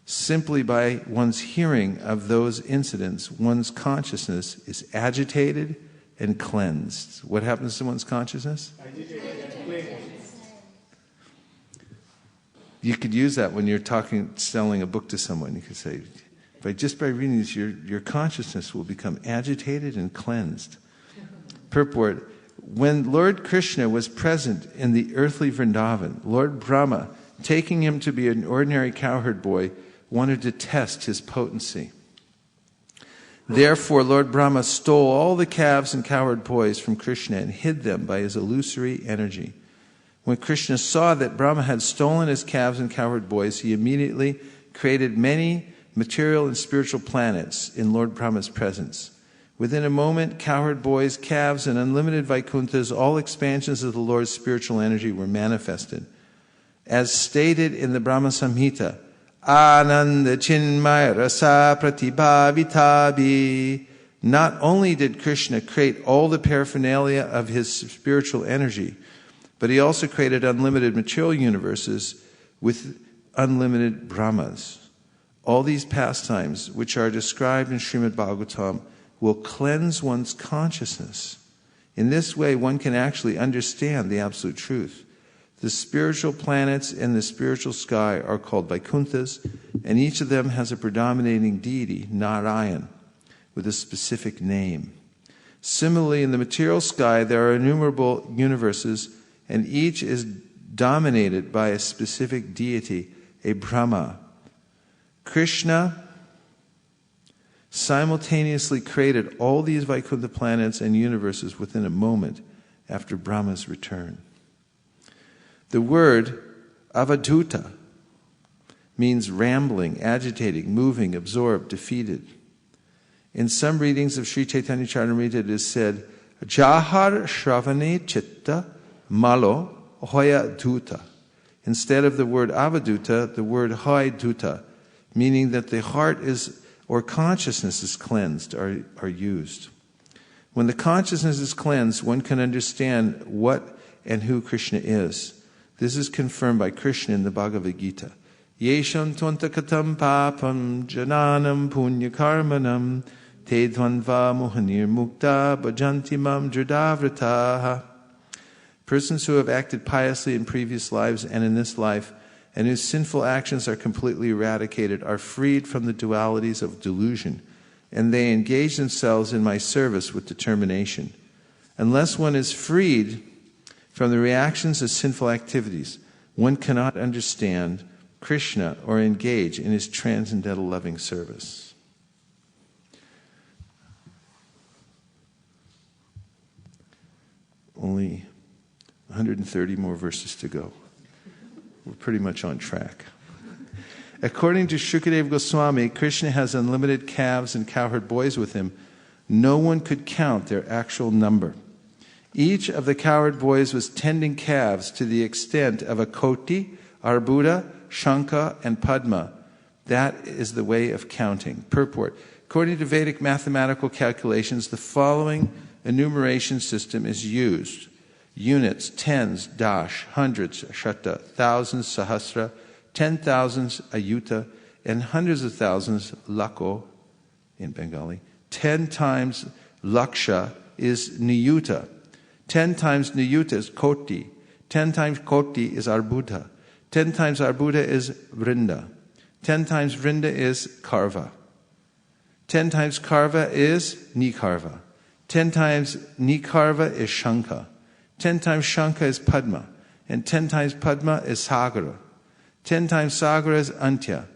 Simply by one's hearing of those incidents, one's consciousness is agitated and cleansed. What happens to one's consciousness? Agitated and cleansed. You could use that when you're selling a book to someone. You could say, just by reading this, your consciousness will become agitated and cleansed. Purport. When Lord Krishna was present in the earthly Vrindavan, Lord Brahma, taking him to be an ordinary cowherd boy, wanted to test his potency. Therefore, Lord Brahma stole all the calves and cowherd boys from Krishna and hid them by his illusory energy. When Krishna saw that Brahma had stolen his calves and cowherd boys, he immediately created many material and spiritual planets in Lord Brahma's presence. Within a moment, cowherd boys, calves, and unlimited Vaikunthas, all expansions of the Lord's spiritual energy, were manifested. As stated in the Brahma Samhita, Ananda Chinmaya Rasa Pratibhavitabi. Not only did Krishna create all the paraphernalia of his spiritual energy, but he also created unlimited material universes with unlimited Brahmas. All these pastimes, which are described in Srimad Bhagavatam, will cleanse one's consciousness. In this way, one can actually understand the absolute truth. The spiritual planets in the spiritual sky are called Vaikunthas, and each of them has a predominating deity, Narayan, with a specific name. Similarly, in the material sky, there are innumerable universes, and each is dominated by a specific deity, a Brahma. Krishna simultaneously created all these Vaikuntha planets and universes within a moment after Brahma's return. The word avaduta means rambling, agitating, moving, absorbed, defeated. In some readings of Sri Chaitanya Charitamrita it is said, Jahar Shravane Chitta Malo Hoya Duta. Instead of the word avaduta, the word hoy duta, meaning that the heart is, or consciousness is cleansed, are used. When the consciousness is cleansed, one can understand what and who Krishna is. This is confirmed by Krishna in the Bhagavad Gita. Yesham tvantakatam papam jananam punyakarmanam te dvanva mohanir mukta bhajanti mam dradavrataha. Persons who have acted piously in previous lives and in this life, and whose sinful actions are completely eradicated, are freed from the dualities of delusion, and they engage themselves in my service with determination. Unless one is freed from the reactions of sinful activities, one cannot understand Krishna or engage in his transcendental loving service. Only 130 more verses to go. We're pretty much on track. According to Shukadeva Goswami, Krishna has unlimited calves and cowherd boys with him. No one could count their actual number. Each of the cowherd boys was tending calves to the extent of a koti, arbuda, shanka, and padma. That is the way of counting. Purport. According to Vedic mathematical calculations, the following enumeration system is used. Units, tens, dash, hundreds, shata, thousands, sahasra, 10,000s, ayuta, and hundreds of thousands, lako, in Bengali. 10 times laksha is niyuta. 10 times niyuta is koti. 10 times koti is arbuda. 10 times arbuda is vrinda. 10 times vrinda is karva. 10 times karva is nikarva. 10 times nikarva is shanka. 10 times shanka is padma. And 10 times padma is sagara. 10 times sagara is antya.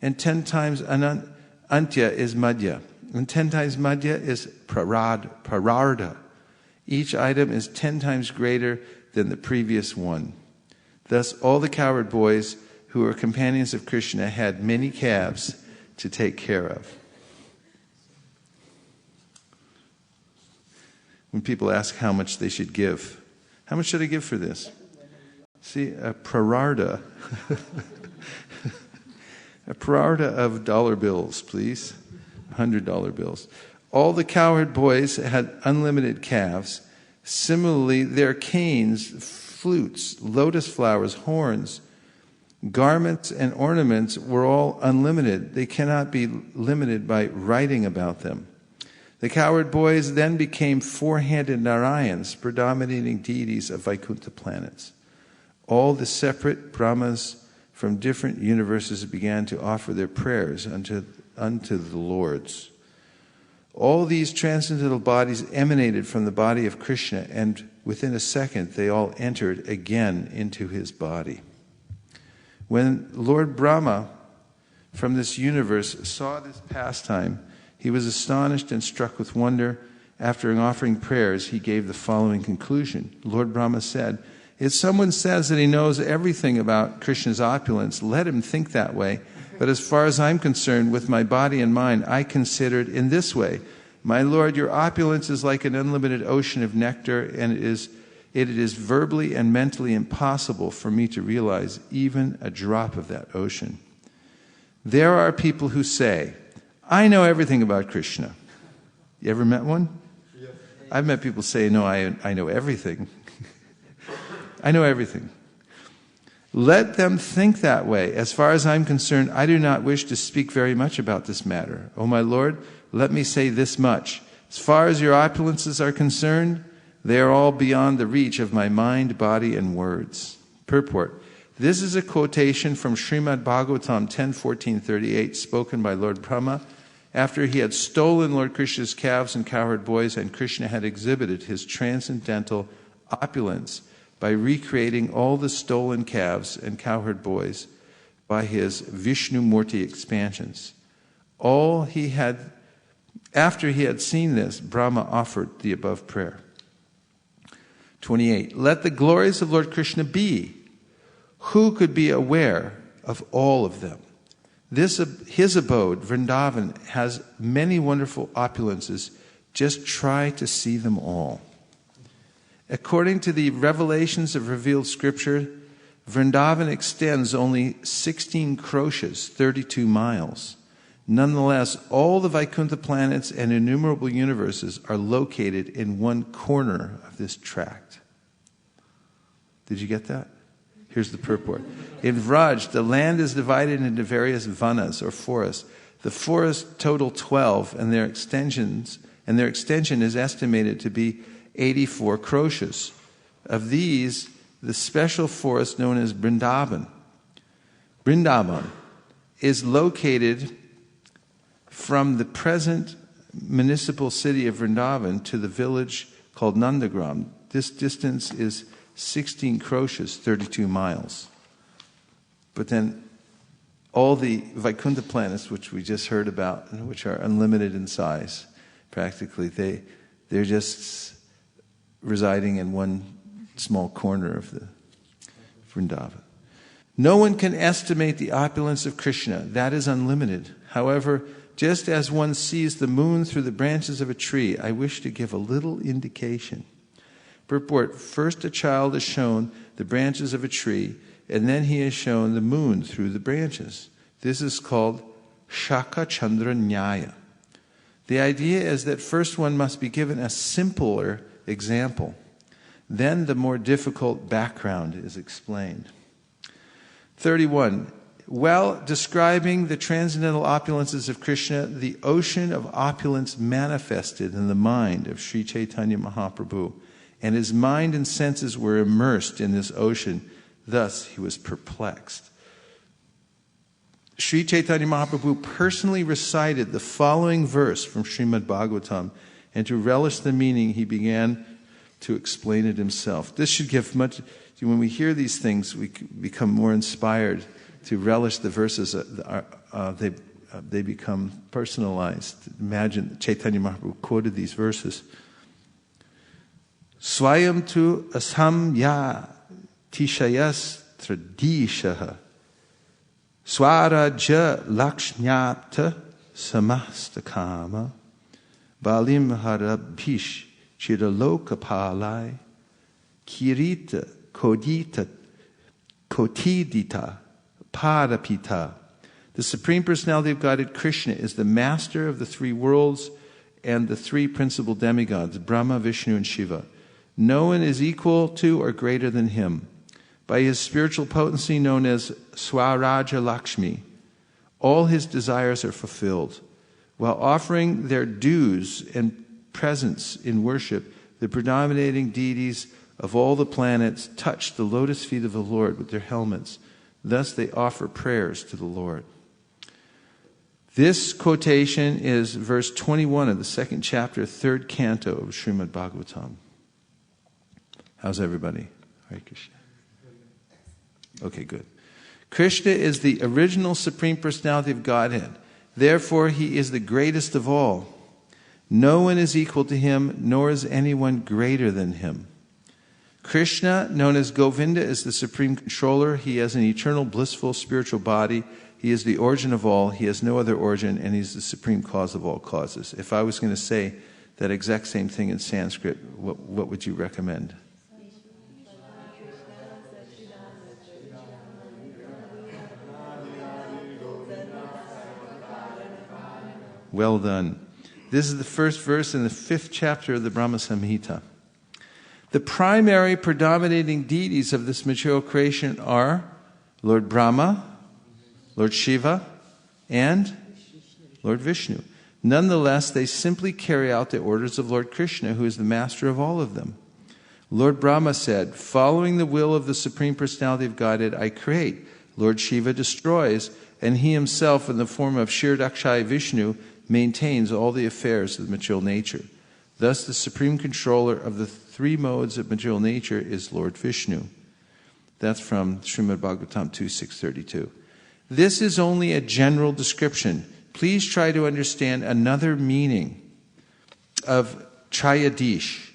And 10 times antya is madhya. And 10 times madhya is prararda. Each item is 10 times greater than the previous one. Thus, all the cowherd boys who were companions of Krishna had many calves to take care of. When people ask how much they should give, how much should I give for this? See, a prararda. A prararda of dollar bills, please. $100 bills. All the cowherd boys had unlimited calves. Similarly, their canes, flutes, lotus flowers, horns, garments, and ornaments were all unlimited. They cannot be limited by writing about them. The cowherd boys then became four-handed Narayans, predominating deities of Vaikuntha planets. All the separate Brahmas from different universes began to offer their prayers unto the Lords. All these transcendental bodies emanated from the body of Krishna, and within a second they all entered again into his body. When Lord Brahma from this universe saw this pastime, he was astonished and struck with wonder. After offering prayers, he gave the following conclusion. Lord Brahma said, "If someone says that he knows everything about Krishna's opulence, let him think that way. But as far as I'm concerned, with my body and mind, I consider it in this way. My Lord, your opulence is like an unlimited ocean of nectar, and it is verbally and mentally impossible for me to realize even a drop of that ocean. There are people who say, I know everything about Krishna." You ever met one? Yes. I've met people say, no, I know everything. I know everything. Let them think that way. As far as I'm concerned, I do not wish to speak very much about this matter. Oh, my Lord, let me say this much. As far as your opulences are concerned, they are all beyond the reach of my mind, body, and words. Purport. This is a quotation from Srimad Bhagavatam 10:14-38, spoken by Lord Brahma after he had stolen Lord Krishna's calves and cowherd boys, and Krishna had exhibited his transcendental opulence by recreating all the stolen calves and cowherd boys by his Vishnu Murti expansions. All he had After he had seen this, Brahma offered the above prayer. 28. Let the glories of Lord Krishna be. Who could be aware of all of them? His abode, Vrindavan, has many wonderful opulences. Just try to see them all. According to the revelations of revealed scripture, Vrindavan extends only 16 kroshas, 32 miles. Nonetheless, all the Vaikuntha planets and innumerable universes are located in one corner of this tract. Did you get that? Here's the purport. In Vraj, the land is divided into various vanas, or forests. The forests total 12, and their extension is estimated to be 84 kroshas. Of these, the special forest known as Vrindavan is located from the present municipal city of Vrindavan to the village called Nandagram. This distance is 16 kroshas, 32 miles. But then all the Vaikuntha planets, which we just heard about, which are unlimited in size, practically, they're just residing in one small corner of the Vrindavan. No one can estimate the opulence of Krishna. That is unlimited. However, just as one sees the moon through the branches of a tree, I wish to give a little indication. Purport: first a child is shown the branches of a tree, and then he is shown the moon through the branches. This is called Shaka Chandra Nyaya. The idea is that first one must be given a simpler example. Then the more difficult background is explained. 31. While describing the transcendental opulences of Krishna, the ocean of opulence manifested in the mind of Sri Caitanya Mahaprabhu, and his mind and senses were immersed in this ocean. Thus he was perplexed. Sri Chaitanya Mahaprabhu personally recited the following verse from Srimad Bhagavatam, and to relish the meaning, he began to explain it himself. This should give much. When we hear these things, we become more inspired to relish the verses. They become personalized. Imagine Chaitanya Mahaprabhu quoted these verses. Swayam tu asham ya tishayas tradishaha swaraja lakshnyapta samastakama balim harabhish chidalokapalai kirita kodita kotidita parapita. The Supreme Personality of Godhead, Krishna, is the master of the three worlds and the three principal demigods, Brahma, Vishnu, and Shiva. No one is equal to or greater than him. By his spiritual potency known as Swaraja Lakshmi, all his desires are fulfilled. While offering their dues and presents in worship, the predominating deities of all the planets touch the lotus feet of the Lord with their helmets. Thus they offer prayers to the Lord. This quotation is verse 21 of the second chapter, third canto of Srimad Bhagavatam. How's everybody? Hare Krishna. Okay, good. Krishna is the original Supreme Personality of Godhead. Therefore, he is the greatest of all. No one is equal to him, nor is anyone greater than him. Krishna, known as Govinda, is the Supreme Controller. He has an eternal, blissful, spiritual body. He is the origin of all. He has no other origin, and he's the supreme cause of all causes. If I was going to say that exact same thing in Sanskrit, what would you recommend? Well done. This is the first verse in the 5th chapter of the Brahma Samhita. The primary predominating deities of this material creation are Lord Brahma, Lord Shiva, and Lord Vishnu. Nonetheless, they simply carry out the orders of Lord Krishna, who is the master of all of them. Lord Brahma said, following the will of the Supreme Personality of Godhead, I create. Lord Shiva destroys, and he himself, in the form of Kshirodakshaya Vishnu, maintains all the affairs of the material nature. Thus, the supreme controller of the three modes of material nature is Lord Vishnu. That's from Srimad Bhagavatam 2.632. This is only a general description. Please try to understand another meaning. of Trayadish.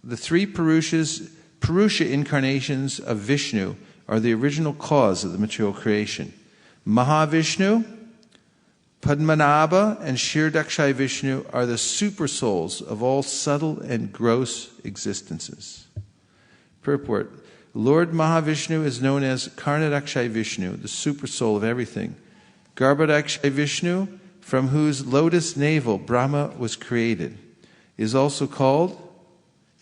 The three Purusha incarnations of Vishnu are the original cause of the material creation. Mahavishnu, Padmanabha, and Kshirodakshayi Vishnu are the super souls of all subtle and gross existences. Purport. Lord Mahavishnu is known as Karnadakshayi Vishnu, the super soul of everything. Garbhodakshayi Vishnu, from whose lotus navel Brahma was created, is also called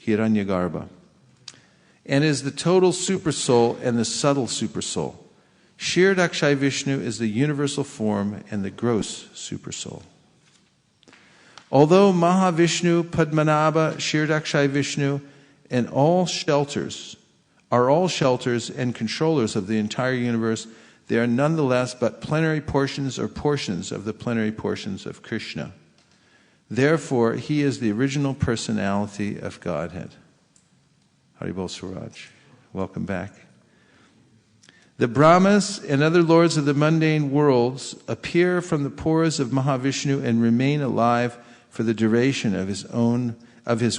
Hiranyagarbha, and is the total super soul and the subtle super soul. Kshirodakshayi Vishnu is the universal form and the gross super soul. Although Mahavishnu, Padmanabha, Kshirodakshayi Vishnu, and are all shelters and controllers of the entire universe, they are nonetheless but plenary portions or portions of the plenary portions of Krishna. Therefore, he is the original personality of Godhead. Haribol Swaraj. Welcome back. The Brahmas and other lords of the mundane worlds appear from the pores of Mahavishnu and remain alive for the duration of his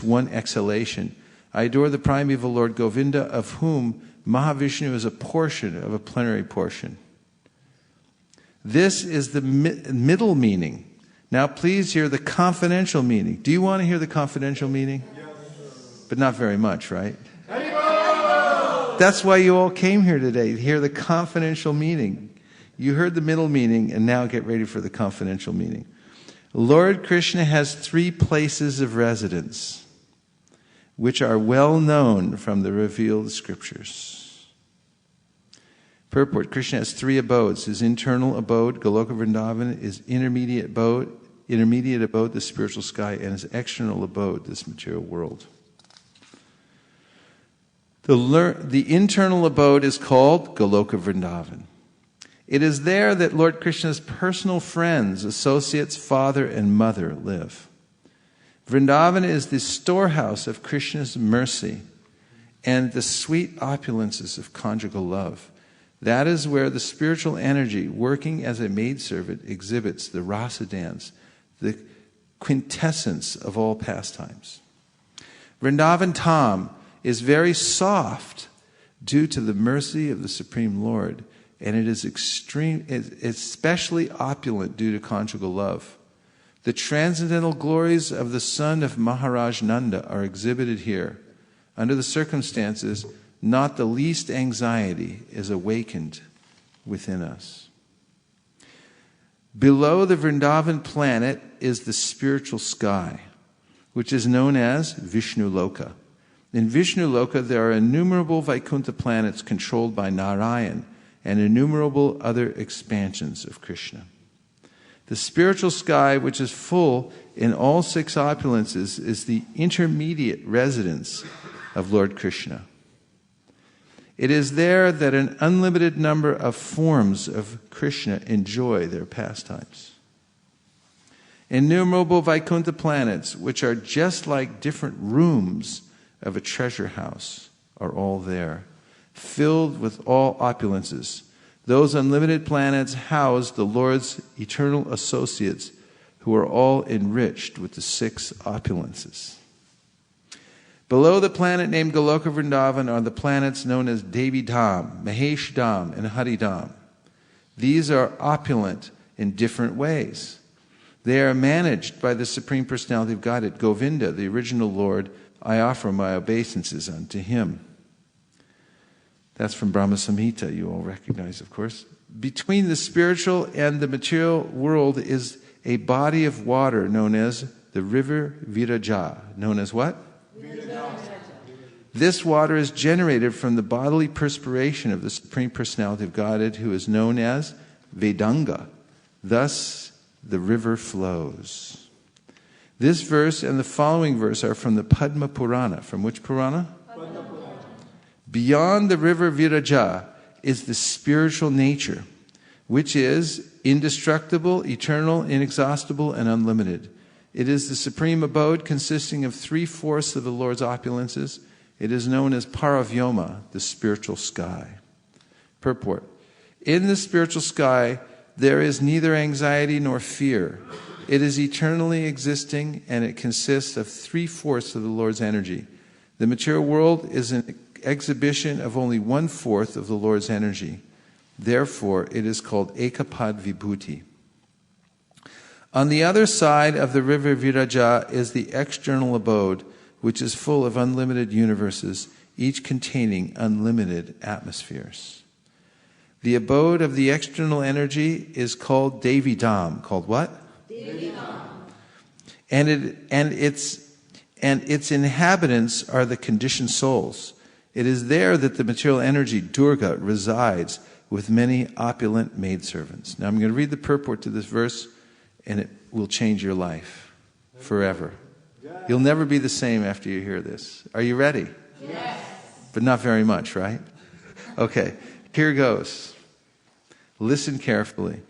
one exhalation. I adore the primeval Lord Govinda, of whom Mahavishnu is a portion of a plenary portion. This is the middle meaning. Now please hear the confidential meaning. Do you want to hear the confidential meaning? Yes. But not very much, right? That's why you all came here today, to hear the confidential meaning. You heard the middle meaning, and now get ready for the confidential meaning. Lord Krishna has 3 places of residence, which are well known from the revealed scriptures. Purport. Krishna has 3 abodes. His internal abode, Goloka Vrindavan, his intermediate abode, the spiritual sky, and his external abode, this material world. The internal abode is called Goloka Vrindavan. It is there that Lord Krishna's personal friends, associates, father and mother live. Vrindavan is the storehouse of Krishna's mercy and the sweet opulences of conjugal love. That is where the spiritual energy, working as a maidservant, exhibits the rasa dance, the quintessence of all pastimes. Vrindavan Tham is very soft due to the mercy of the Supreme Lord, and it is especially opulent due to conjugal love. The transcendental glories of the son of Maharaj Nanda are exhibited here. Under the circumstances, not the least anxiety is awakened within us. Below the Vrindavan planet is the spiritual sky, which is known as Vishnu Loka. In Vishnu Loka, there are innumerable Vaikuntha planets controlled by Narayan and innumerable other expansions of Krishna. The spiritual sky, which is full in all 6 opulences, is the intermediate residence of Lord Krishna. It is there that an unlimited number of forms of Krishna enjoy their pastimes. Innumerable Vaikuntha planets, which are just like different rooms of a treasure house, are all there, filled with all opulences. Those unlimited planets house the Lord's eternal associates, who are all enriched with the 6 opulences. Below the planet named Goloka Vrindavan are the planets known as Devi Dham, Mahesh Dham, and Hari Dham. These are opulent in different ways. They are managed by the Supreme Personality of Godhead, Govinda, the original Lord. I offer my obeisances unto him. That's from Brahma Samhita, you all recognize, of course. Between the spiritual and the material world is a body of water known as the river Viraja. Known as what? This water is generated from the bodily perspiration of the Supreme Personality of Godhead, who is known as Vedanga. Thus, the river flows. This verse and the following verse are from the Padma Purana. From which Purana? Padma Purana. Beyond the river Viraja is the spiritual nature, which is indestructible, eternal, inexhaustible, and unlimited. It is the supreme abode consisting of 3/4 of the Lord's opulences. It is known as Paravyoma, the spiritual sky. Purport. In the spiritual sky, there is neither anxiety nor fear. It is eternally existing, and it consists of 3/4 of the Lord's energy. The material world is an exhibition of only 1/4 of the Lord's energy. Therefore, it is called Ekapad Vibhuti. On the other side of the river Viraja is the external abode, which is full of unlimited universes, each containing unlimited atmospheres. The abode of the external energy is called Devi Dham. Called what? Devi Dham. And its inhabitants are the conditioned souls. It is there that the material energy, Durga, resides with many opulent maidservants. Now I'm going to read the purport to this verse, and it will change your life forever. You'll never be the same after you hear this. Are you ready? Yes. But not very much, right? Okay, here goes. Listen carefully.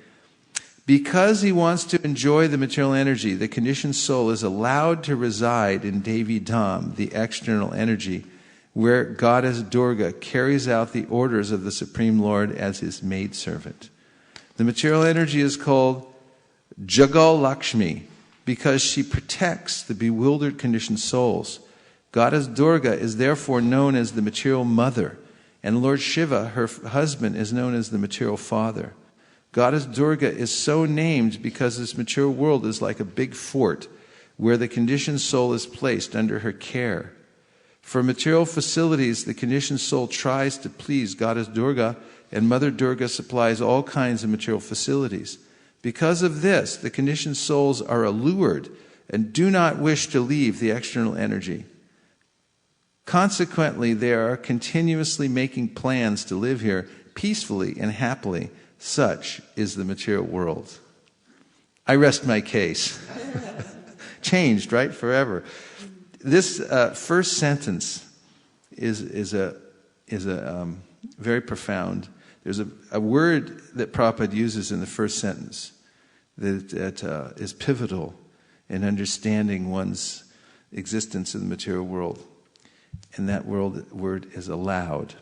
Because he wants to enjoy the material energy, the conditioned soul is allowed to reside in Devi Dham, the external energy, where Goddess Durga carries out the orders of the Supreme Lord as his maidservant. The material energy is called Jagal Lakshmi because she protects the bewildered conditioned souls. Goddess Durga is therefore known as the material mother, and Lord Shiva, her husband, is known as the material father. Goddess Durga is so named because this material world is like a big fort where the conditioned soul is placed under her care. For material facilities, the conditioned soul tries to please Goddess Durga, and Mother Durga supplies all kinds of material facilities. Because of this, the conditioned souls are allured and do not wish to leave the external energy. Consequently, they are continuously making plans to live here peacefully and happily. Such is the material world. I rest my case. Changed, right? Forever. This first sentence is very profound. There's a word that Prabhupada uses in the first sentence that is pivotal in understanding one's existence in the material world. And that word is allowed.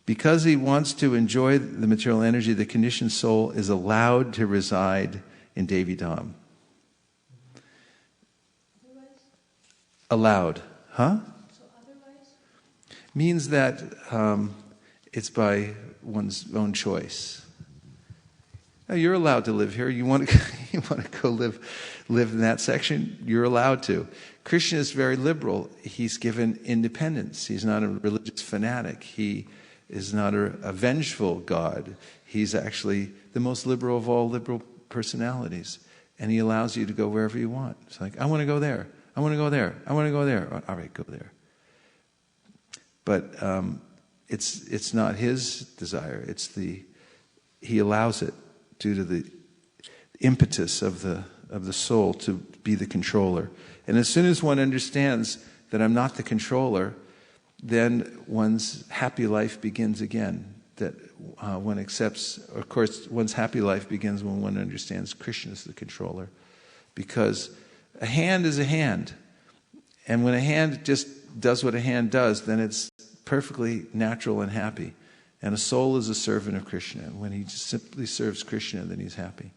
Because he wants to enjoy the material energy, the conditioned soul is allowed to reside in Devi Dham. Allowed. Huh? So otherwise? Means that it's by one's own choice. Now, you're allowed to live here. You want to go live in that section? You're allowed to. Krishna is very liberal. He's given independence. He's not a religious fanatic. He is not a vengeful God. He's actually the most liberal of all liberal personalities. And he allows you to go wherever you want. It's like, I want to go there. I want to go there. I want to go there. All right, go there. But it's not his desire. He allows it due to the impetus of the soul to be the controller. And as soon as one understands that I'm not the controller, then one's happy life begins again. That one accepts, of course, one's happy life begins when one understands Krishna is the controller. Because a hand is a hand. And when a hand just does what a hand does, then it's perfectly natural and happy. And a soul is a servant of Krishna. When he just simply serves Krishna, then he's happy.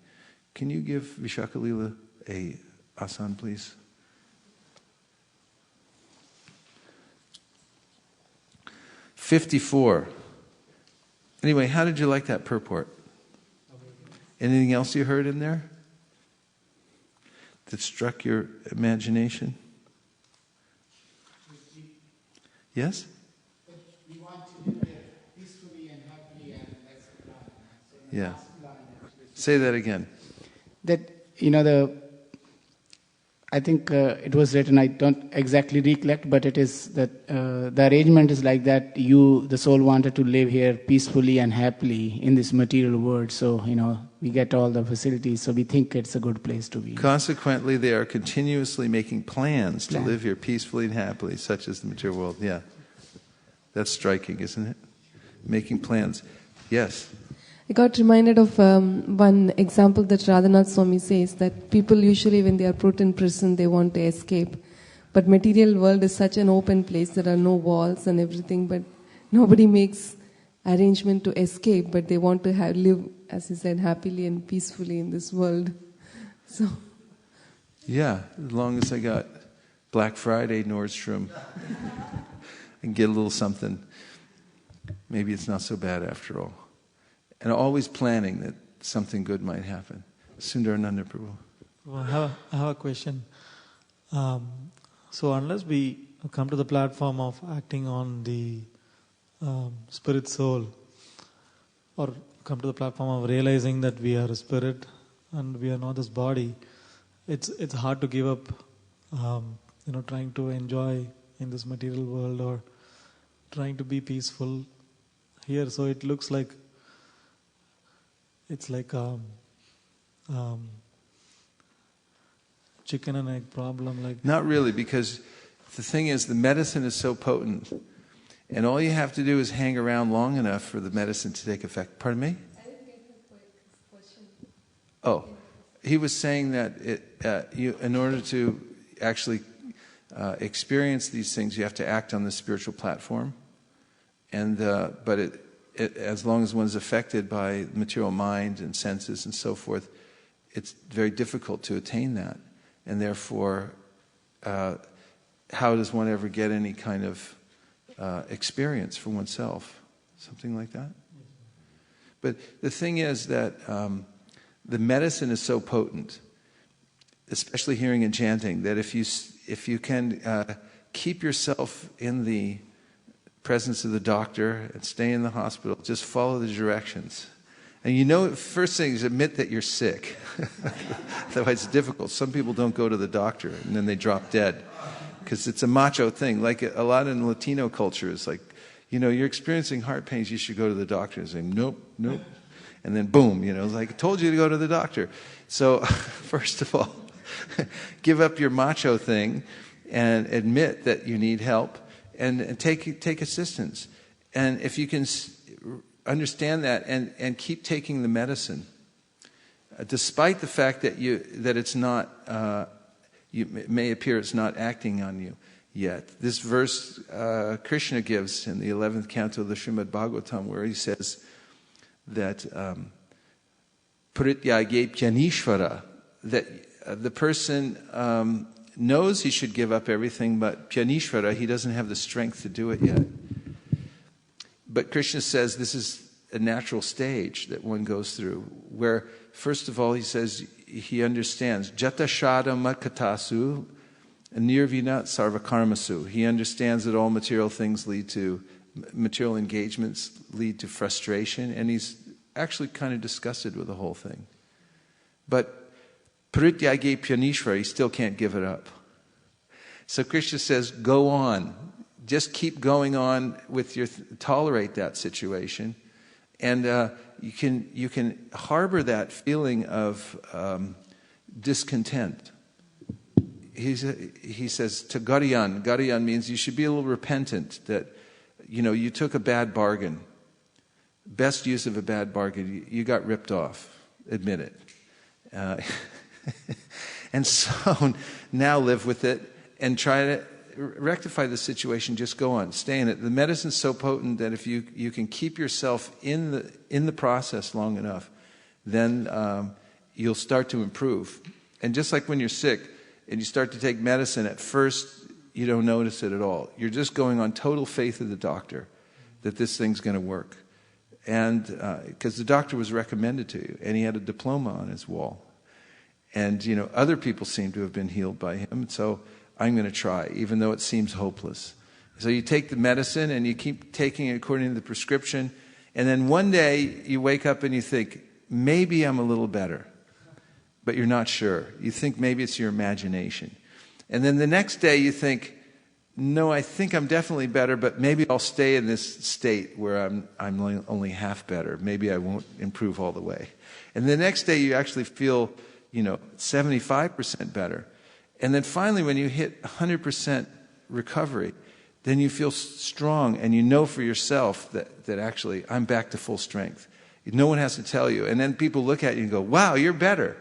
Can you give Vishakalila a asan, please? "54. Anyway, how did you like that purport? Anything else you heard in there that struck your imagination? Yes? We want to live peacefully and happily, and that's the plan. So the Yeah. last line actually Say that again. that I think it was written, I don't exactly recollect, but it is that the arrangement is like that the soul wanted to live here peacefully and happily in this material world. So, we get all the facilities, so we think it's a good place to be. Consequently, they are continuously making plans to live here peacefully and happily, such as the material world. Yeah. That's striking, isn't it? Making plans. Yes. I got reminded of one example that Radhanath Swami says, that people usually when they are put in prison, they want to escape. But material world is such an open place, there are no walls and everything, but nobody makes arrangement to escape, but they want to live, as he said, happily and peacefully in this world. So Yeah, as long as I got Black Friday, Nordstrom, and get a little something, maybe it's not so bad after all. And always planning that something good might happen. Sundarananda Prabhu. Well, I have a question. So unless we come to the platform of acting on the spirit soul, or come to the platform of realizing that we are a spirit and we are not this body, it's hard to give up trying to enjoy in this material world or trying to be peaceful here. So it looks like it's like chicken and egg problem. Like not really, because the thing is, the medicine is so potent, and all you have to do is hang around long enough for the medicine to take effect. Pardon me? I didn't get his question. Oh, he was saying that in order to actually experience these things, you have to act on the spiritual platform, and but as long as one's affected by material mind and senses and so forth, it's very difficult to attain that. And therefore, how does one ever get any kind of experience for oneself? Something like that? But the thing is that the medicine is so potent, especially hearing and chanting, that if you can keep yourself in the presence of the doctor and stay in the hospital, just follow the directions. And first thing is admit that you're sick. Otherwise it's difficult. Some people don't go to the doctor and then they drop dead. Because it's a macho thing. Like a lot in Latino culture, it's like, you're experiencing heart pains, you should go to the doctor. And say, nope. And then boom, like I told you to go to the doctor. So first of all, give up your macho thing and admit that you need help and take assistance. And if you can understand that and keep taking the medicine, despite the fact that it's not, it may appear it's not acting on you yet. This verse Krishna gives in the 11th canto of the Srimad Bhagavatam, where he says that Parityage Pyanishvara, that the person knows he should give up everything, but Pyanishvara, he doesn't have the strength to do it yet. But Krishna says this is a natural stage that one goes through, where, first of all, he says he understands Jata Shada Matkatasu Nirvina Sarvakarmasu. He understands that all material things material engagements lead to frustration, and he's actually kind of disgusted with the whole thing. But Parityage Pyanishvara, he still can't give it up. So Krishna says, go on. Just keep going on with tolerate that situation, and you can harbor that feeling of discontent. He says to Gariyan means you should be a little repentant that you took a bad bargain. Best use of a bad bargain, you got ripped off. Admit it. And so now live with it and try to rectify the situation. Just go on, stay in it. The medicine's so potent that if you can keep yourself in the process long enough, then you'll start to improve. And just like when you're sick and you start to take medicine, at first you don't notice it at all. You're just going on total faith of the doctor that this thing's going to work, and because the doctor was recommended to you and he had a diploma on his wall, and other people seem to have been healed by him, so I'm going to try, even though it seems hopeless. So you take the medicine and you keep taking it according to the prescription, and then one day you wake up and you think, maybe I'm a little better, but you're not sure. You think maybe it's your imagination. And then the next day you think, no, I think I'm definitely better, but maybe I'll stay in this state where I'm only half better. Maybe I won't improve all the way. And the next day you actually feel 75% better. And then finally, when you hit 100% recovery, then you feel strong and you know for yourself that actually I'm back to full strength. No one has to tell you. And then people look at you and go, wow, you're better.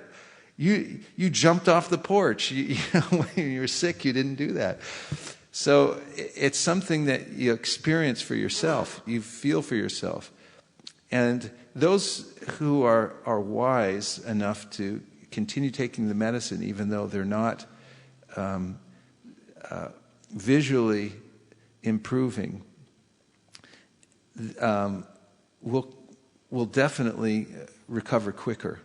You jumped off the porch. When you were sick, you didn't do that. So it's something that you experience for yourself. You feel for yourself. And those who are wise enough to continue taking the medicine even though they're not visually improving, will definitely recover quicker.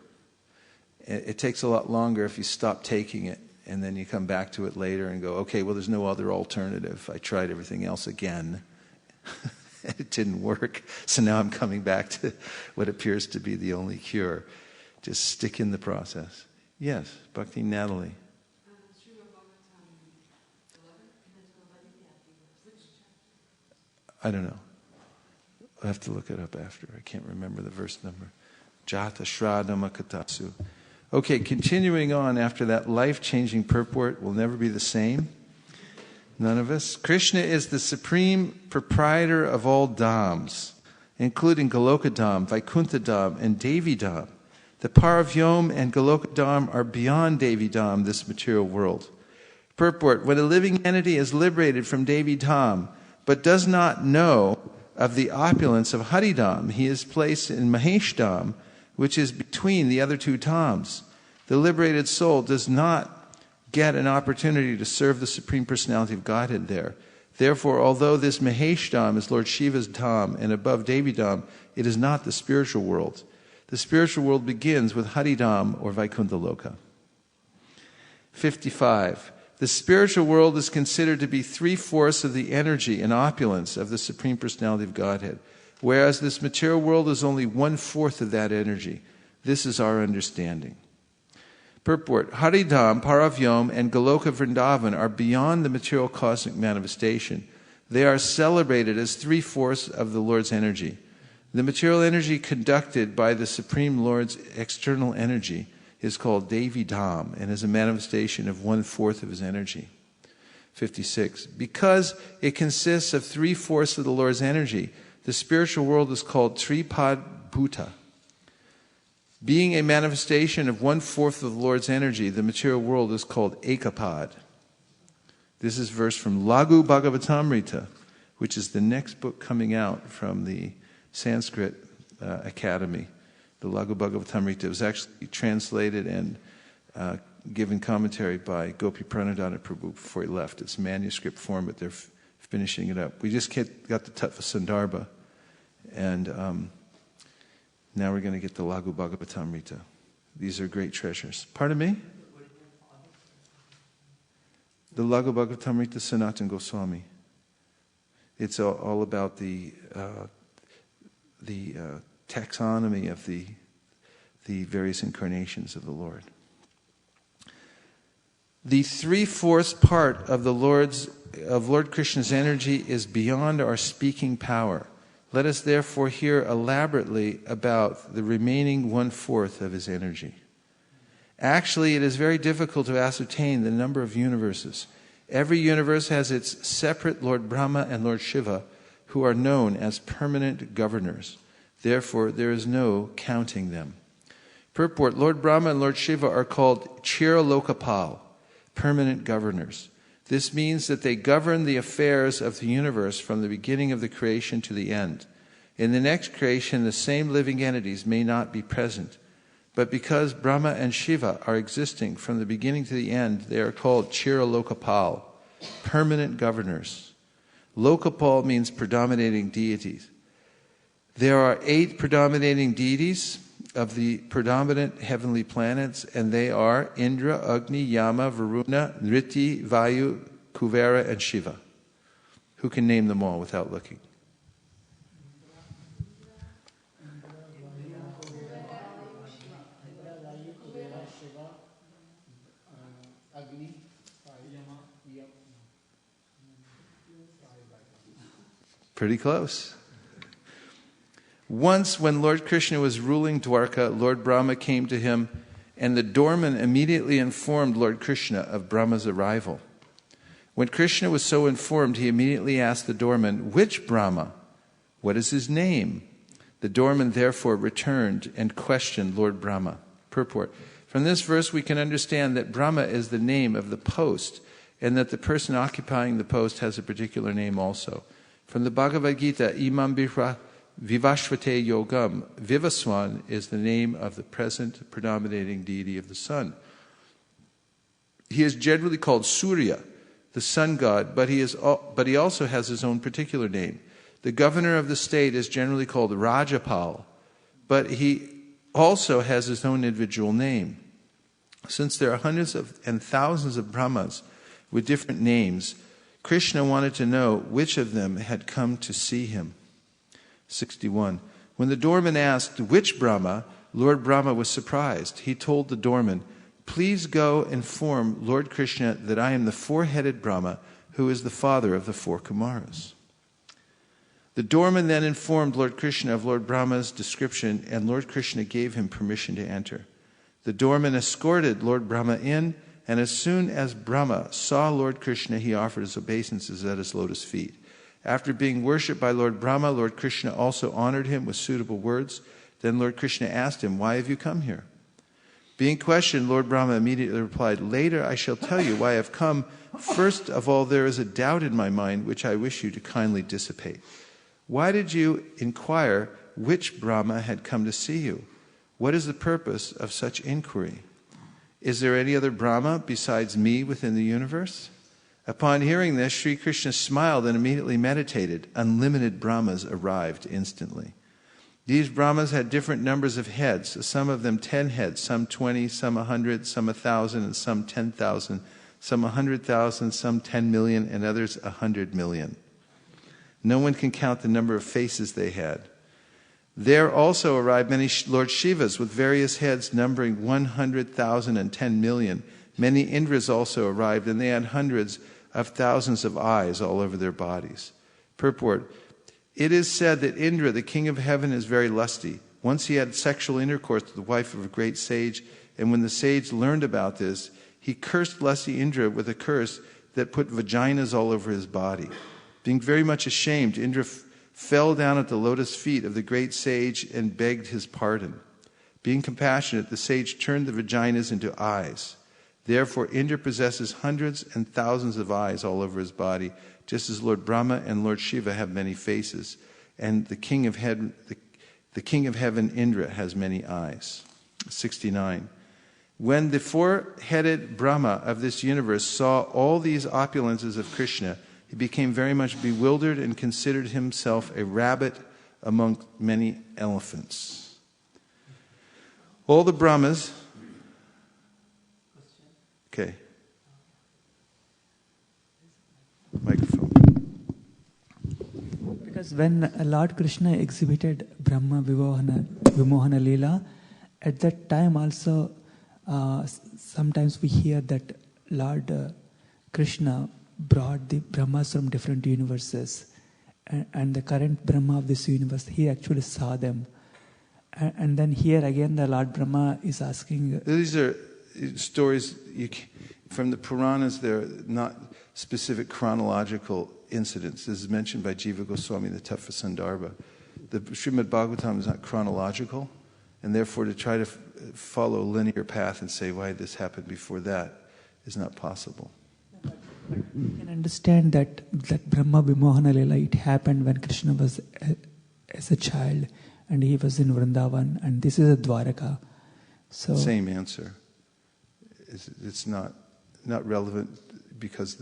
It takes a lot longer if you stop taking it and then you come back to it later and go, okay, well, there's no other alternative. I tried everything else again. It didn't work. So now I'm coming back to what appears to be the only cure. Just stick in the process. Yes, Bhakti Natalie. I don't know. I'll have to look it up after. I can't remember the verse number. Jata Shradama Katasu. Okay, continuing on after that life-changing purport, will never be the same. None of us. Krishna is the supreme proprietor of all dhams, including Goloka Dham, Vaikuntha Dham, and Devi Dham. The Paravyom and Goloka Dham are beyond Devi Dham, this material world. Purport: when a living entity is liberated from Devi Dham, but does not know of the opulence of Hari Dham, he is placed in Mahesh Dham, which is between the other two dhams. The liberated soul does not get an opportunity to serve the Supreme Personality of Godhead there. Therefore, although this Mahesh Dham is Lord Shiva's dham and above Devi Dham, it is not the spiritual world. The spiritual world begins with Hari Dham or Vaikuntha Loka. 55. The spiritual world is considered to be 3/4 of the energy and opulence of the Supreme Personality of Godhead, whereas this material world is only 1/4 of that energy. This is our understanding. Purport: Haridham, Paravyom, and Goloka Vrindavan are beyond the material cosmic manifestation. They are celebrated as 3/4 of the Lord's energy. The material energy conducted by the Supreme Lord's external energy is called Devi Dham and is a manifestation of 1/4 of his energy. 56. Because it consists of 3/4 of the Lord's energy, the spiritual world is called Tripad Bhuta. Being a manifestation of 1/4 of the Lord's energy, the material world is called Ekapad. This is verse from Lagu Bhagavatamrita, which is the next book coming out from the Sanskrit Academy. The Lagu Bhagavatamrita was actually translated and given commentary by Gopi Pranadhana Prabhu before he left. It's manuscript form, but they're finishing it up. We just got the Tattva Sandarbha, and now we're going to get the Lagu Bhagavatamrita. These are great treasures. Pardon me? The Lagu Bhagavatamrita, Sanatana Goswami. It's all about the taxonomy of the various incarnations of the Lord. The 3/4 part of Lord Krishna's energy is beyond our speaking power. Let us therefore hear elaborately about the remaining 1/4 of his energy. Actually, it is very difficult to ascertain the number of universes. Every universe has its separate Lord Brahma and Lord Shiva, who are known as permanent governors. Therefore, there is no counting them. Purport: Lord Brahma and Lord Shiva are called Chiralokapal, permanent governors. This means that they govern the affairs of the universe from the beginning of the creation to the end. In the next creation, the same living entities may not be present. But because Brahma and Shiva are existing from the beginning to the end, they are called Chiralokapal, permanent governors. Lokapal means predominating deities. There are 8 predominating deities of the predominant heavenly planets, and they are Indra, Agni, Yama, Varuna, Nriti, Vayu, Kuvera, and Shiva. Who can name them all without looking? Pretty close. Once, when Lord Krishna was ruling Dwarka, Lord Brahma came to him, and the doorman immediately informed Lord Krishna of Brahma's arrival. When Krishna was so informed, he immediately asked the doorman, "Which Brahma? What is his name?" The doorman therefore returned and questioned Lord Brahma. Purport: from this verse we can understand that Brahma is the name of the post, and that the person occupying the post has a particular name also. From the Bhagavad Gita, Imam Bihra Vivashvate Yogam. Vivaswan is the name of the present predominating deity of the sun. He is generally called Surya, the sun god, but he also has his own particular name. The governor of the state is generally called Rajapal, but he also has his own individual name. Since there are hundreds and thousands of Brahmas with different names, Krishna wanted to know which of them had come to see him. 61. When the doorman asked which Brahma, Lord Brahma was surprised. He told the doorman, "Please go inform Lord Krishna that I am the four-headed Brahma, who is the father of the four Kumaras." The doorman then informed Lord Krishna of Lord Brahma's description, and Lord Krishna gave him permission to enter. The doorman escorted Lord Brahma in, and as soon as Brahma saw Lord Krishna, he offered his obeisances at his lotus feet. After being worshipped by Lord Brahma, Lord Krishna also honored him with suitable words. Then Lord Krishna asked him, "Why have you come here?" Being questioned, Lord Brahma immediately replied, "Later I shall tell you why I have come. First of all, there is a doubt in my mind which I wish you to kindly dissipate. Why did you inquire which Brahma had come to see you? What is the purpose of such inquiry? Is there any other Brahma besides me within the universe?" Upon hearing this, Sri Krishna smiled and immediately meditated. Unlimited Brahmas arrived instantly. These Brahmas had different numbers of heads, some of them 10 heads, some 20, some 100, some 1,000, and some 10,000, some 100,000, some 10 million, and others 100 million. No one can count the number of faces they had. There also arrived many Lord Shivas with various heads numbering 100,000 and 10 million. Many Indras also arrived, and they had hundreds of thousands of eyes all over their bodies. Purport: it is said that Indra, the king of heaven, is very lusty. Once he had sexual intercourse with the wife of a great sage, and when the sage learned about this, he cursed lusty Indra with a curse that put vaginas all over his body. Being very much ashamed, Indra fell down at the lotus feet of the great sage and begged his pardon. Being compassionate, the sage turned the vaginas into eyes. Therefore, Indra possesses hundreds and thousands of eyes all over his body, just as Lord Brahma and Lord Shiva have many faces, and the king of heaven, Indra, has many eyes. 69. When the four-headed Brahma of this universe saw all these opulences of Krishna, he became very much bewildered and considered himself a rabbit among many elephants. All the Brahmas... Okay. Microphone. Because when Lord Krishna exhibited Brahma Vimohana Leela, at that time also, sometimes we hear that Lord Krishna brought the Brahmas from different universes. And the current Brahma of this universe, he actually saw them. And then here again, the Lord Brahma is asking... These are stories from the Puranas. They're not specific chronological incidents. This is mentioned by Jiva Goswami in the Tattva Sandarbha. The Srimad Bhagavatam is not chronological, and therefore to try to follow a linear path and say why this happened before that is not possible. You can understand that Brahma Vimohana Leela, it happened when Krishna was as a child, and he was in Vrindavan, and this is a Dwaraka. So same answer. It's not relevant because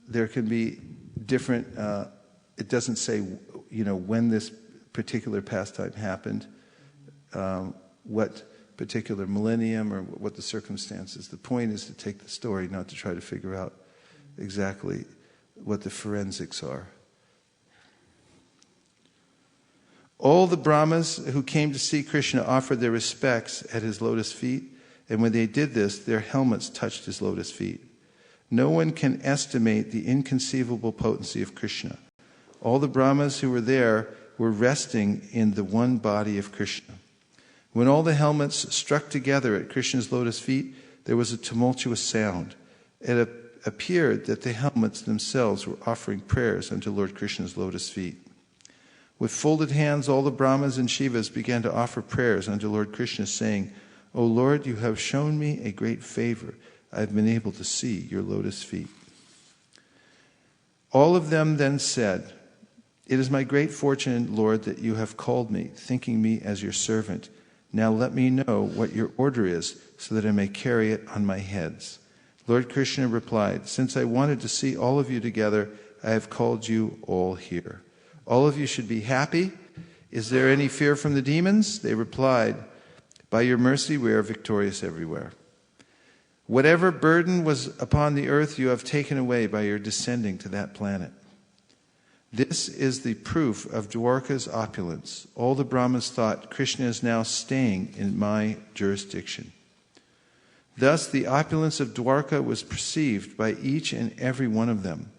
there can be different. It doesn't say when this particular pastime happened, what particular millennium or what the circumstances. The point is to take the story, not to try to figure out exactly what the forensics are. All the Brahmas who came to see Krishna offered their respects at his lotus feet, and when they did this, their helmets touched his lotus feet. No one can estimate the inconceivable potency of Krishna. All the Brahmas who were there were resting in the one body of Krishna. When all the helmets struck together at Krishna's lotus feet, there was a tumultuous sound. It appeared that the helmets themselves were offering prayers unto Lord Krishna's lotus feet. With folded hands, all the Brahmas and Shivas began to offer prayers unto Lord Krishna, saying, "O Lord, you have shown me a great favor. I have been able to see your lotus feet." All of them then said, It is my great fortune, Lord, that you have called me, thinking me as your servant. Now let me know what your order is, so that I may carry it on my heads. Lord Krishna replied, since I wanted to see all of you together, I have called you all here. All of you should be happy. Is there any fear from the demons? They replied, by your mercy we are victorious everywhere. Whatever burden was upon the earth you have taken away by your descending to that planet. This is the proof of Dwarka's opulence. All the Brahmas thought, Krishna is now staying in my jurisdiction. Thus the opulence of Dwarka was perceived by each and every one of them.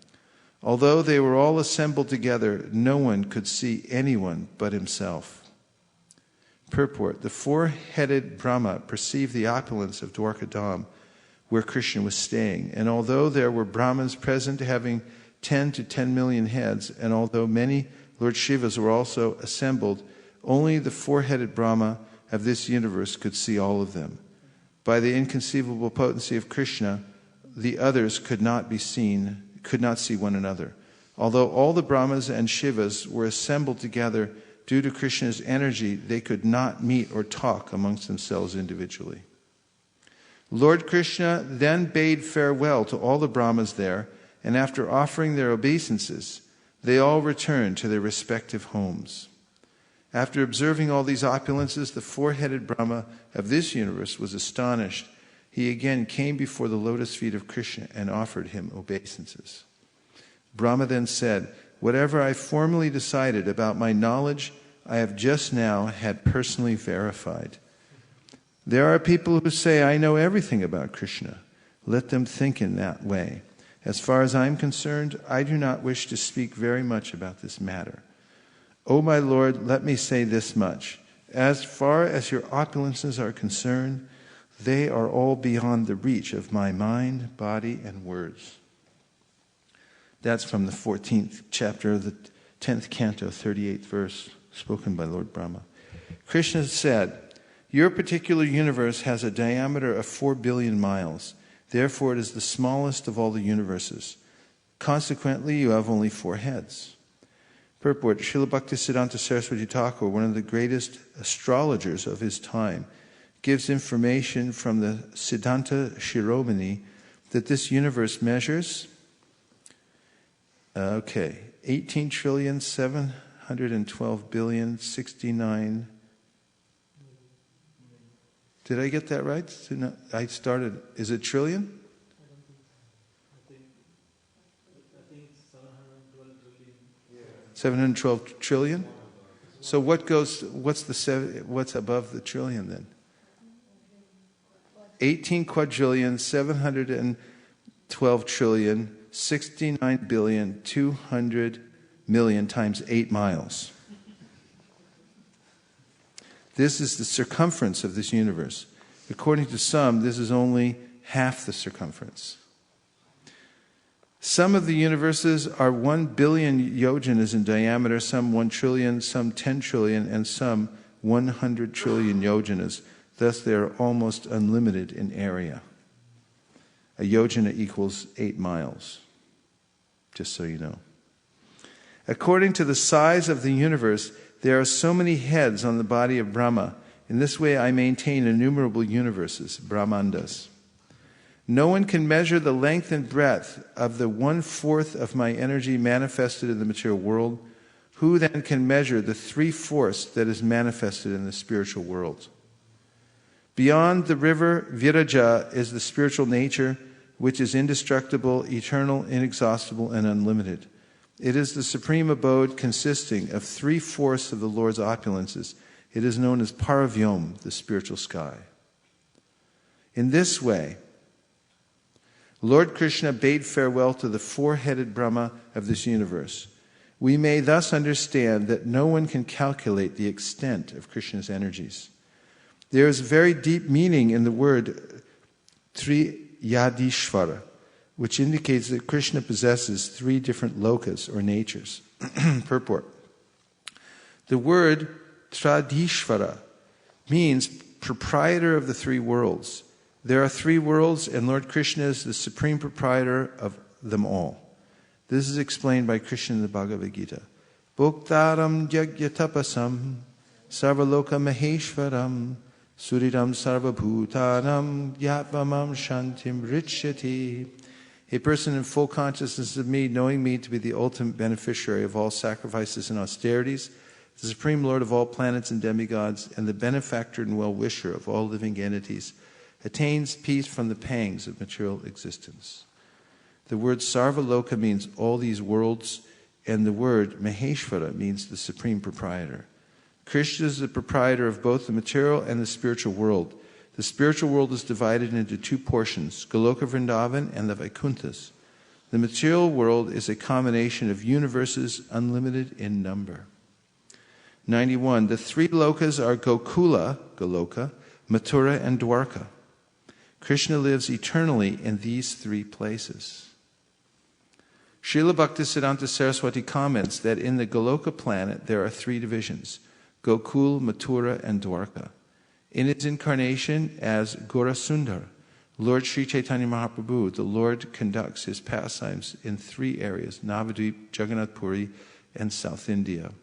Although they were all assembled together, no one could see anyone but himself. Purport: the four-headed Brahma perceived the opulence of Dwarka Dham, where Krishna was staying. And although there were Brahmins present having 10 to 10 million heads, and although many Lord Shivas were also assembled, only the four-headed Brahma of this universe could see all of them. By the inconceivable potency of Krishna, the others could not see one another. Although all the Brahmas and Shivas were assembled together due to Krishna's energy, they could not meet or talk amongst themselves individually. Lord Krishna then bade farewell to all the Brahmas there, and after offering their obeisances, they all returned to their respective homes. After observing all these opulences, the four-headed Brahma of this universe was astonished. He again came before the lotus feet of Krishna and offered him obeisances. Brahma then said, whatever I formerly decided about my knowledge, I have just now had personally verified. There are people who say, I know everything about Krishna. Let them think in that way. As far as I am concerned, I do not wish to speak very much about this matter. O my Lord, let me say this much. As far as your opulences are concerned, they are all beyond the reach of my mind, body, and words. That's from the 14th chapter of the 10th canto, 38th verse, spoken by Lord Brahma. Krishna said, your particular universe has a diameter of 4 billion miles. Therefore, it is the smallest of all the universes. Consequently, you have only 4 heads. Purport: Srila Bhaktisiddhanta Saraswati Thakur, one of the greatest astrologers of his time, gives information from the Siddhanta Shiromani that this universe measures 18 trillion 712 billion 69. Did I get that right? I started. Is it trillion? I think it's 712 trillion. 712 trillion? So what's above the trillion then? 18 quadrillion 712 trillion 69 billion 200 million times 8 miles. This is the circumference of this universe. According to some, this is only half the circumference. Some of the universes are 1 billion yojanas in diameter, some 1 trillion, some 10 trillion, and some 100 trillion yojanas. Thus, they are almost unlimited in area. A yojana equals 8 miles, just so you know. According to the size of the universe, there are so many heads on the body of Brahma. In this way, I maintain innumerable universes, Brahmandas. No one can measure the length and breadth of the 1/4 of my energy manifested in the material world. Who then can measure the 3/4 that is manifested in the spiritual world? Beyond the river Viraja is the spiritual nature, which is indestructible, eternal, inexhaustible, and unlimited. It is the supreme abode consisting of 3/4 of the Lord's opulences. It is known as Paravyom, the spiritual sky. In this way, Lord Krishna bade farewell to the 4-headed Brahma of this universe. We may thus understand that no one can calculate the extent of Krishna's energies. There is very deep meaning in the word Triyadishvara, which indicates that Krishna possesses 3 different lokas or natures. Purport: the word Tradishvara means proprietor of the 3 worlds. There are 3 worlds, and Lord Krishna is the supreme proprietor of them all. This is explained by Krishna in the Bhagavad Gita. Bhoktaram Yagyatapasam Sarvaloka Maheshwaram Suriram Sarvabhutanam Yatmamam Shantim Richyati. A person in full consciousness of me, knowing me to be the ultimate beneficiary of all sacrifices and austerities, the Supreme Lord of all planets and demigods, and the benefactor and well-wisher of all living entities, attains peace from the pangs of material existence. The word Sarvaloka means all these worlds, and the word Maheshwara means the Supreme Proprietor. Krishna is the proprietor of both the material and the spiritual world. The spiritual world is divided into two portions, Goloka Vrindavan and the Vaikunthas. The material world is a combination of universes unlimited in number. 91. The three lokas are Gokula, Goloka, Mathura, and Dwarka. Krishna lives eternally in these three places. Srila Bhaktisiddhanta Saraswati comments that in the Goloka planet there are three divisions, Gokul, Mathura, and Dwarka. In its incarnation as Gaurasundar, Lord Sri Caitanya Mahaprabhu, the Lord conducts his pastimes in three areas, Navadvip, Jagannath Puri, and South India,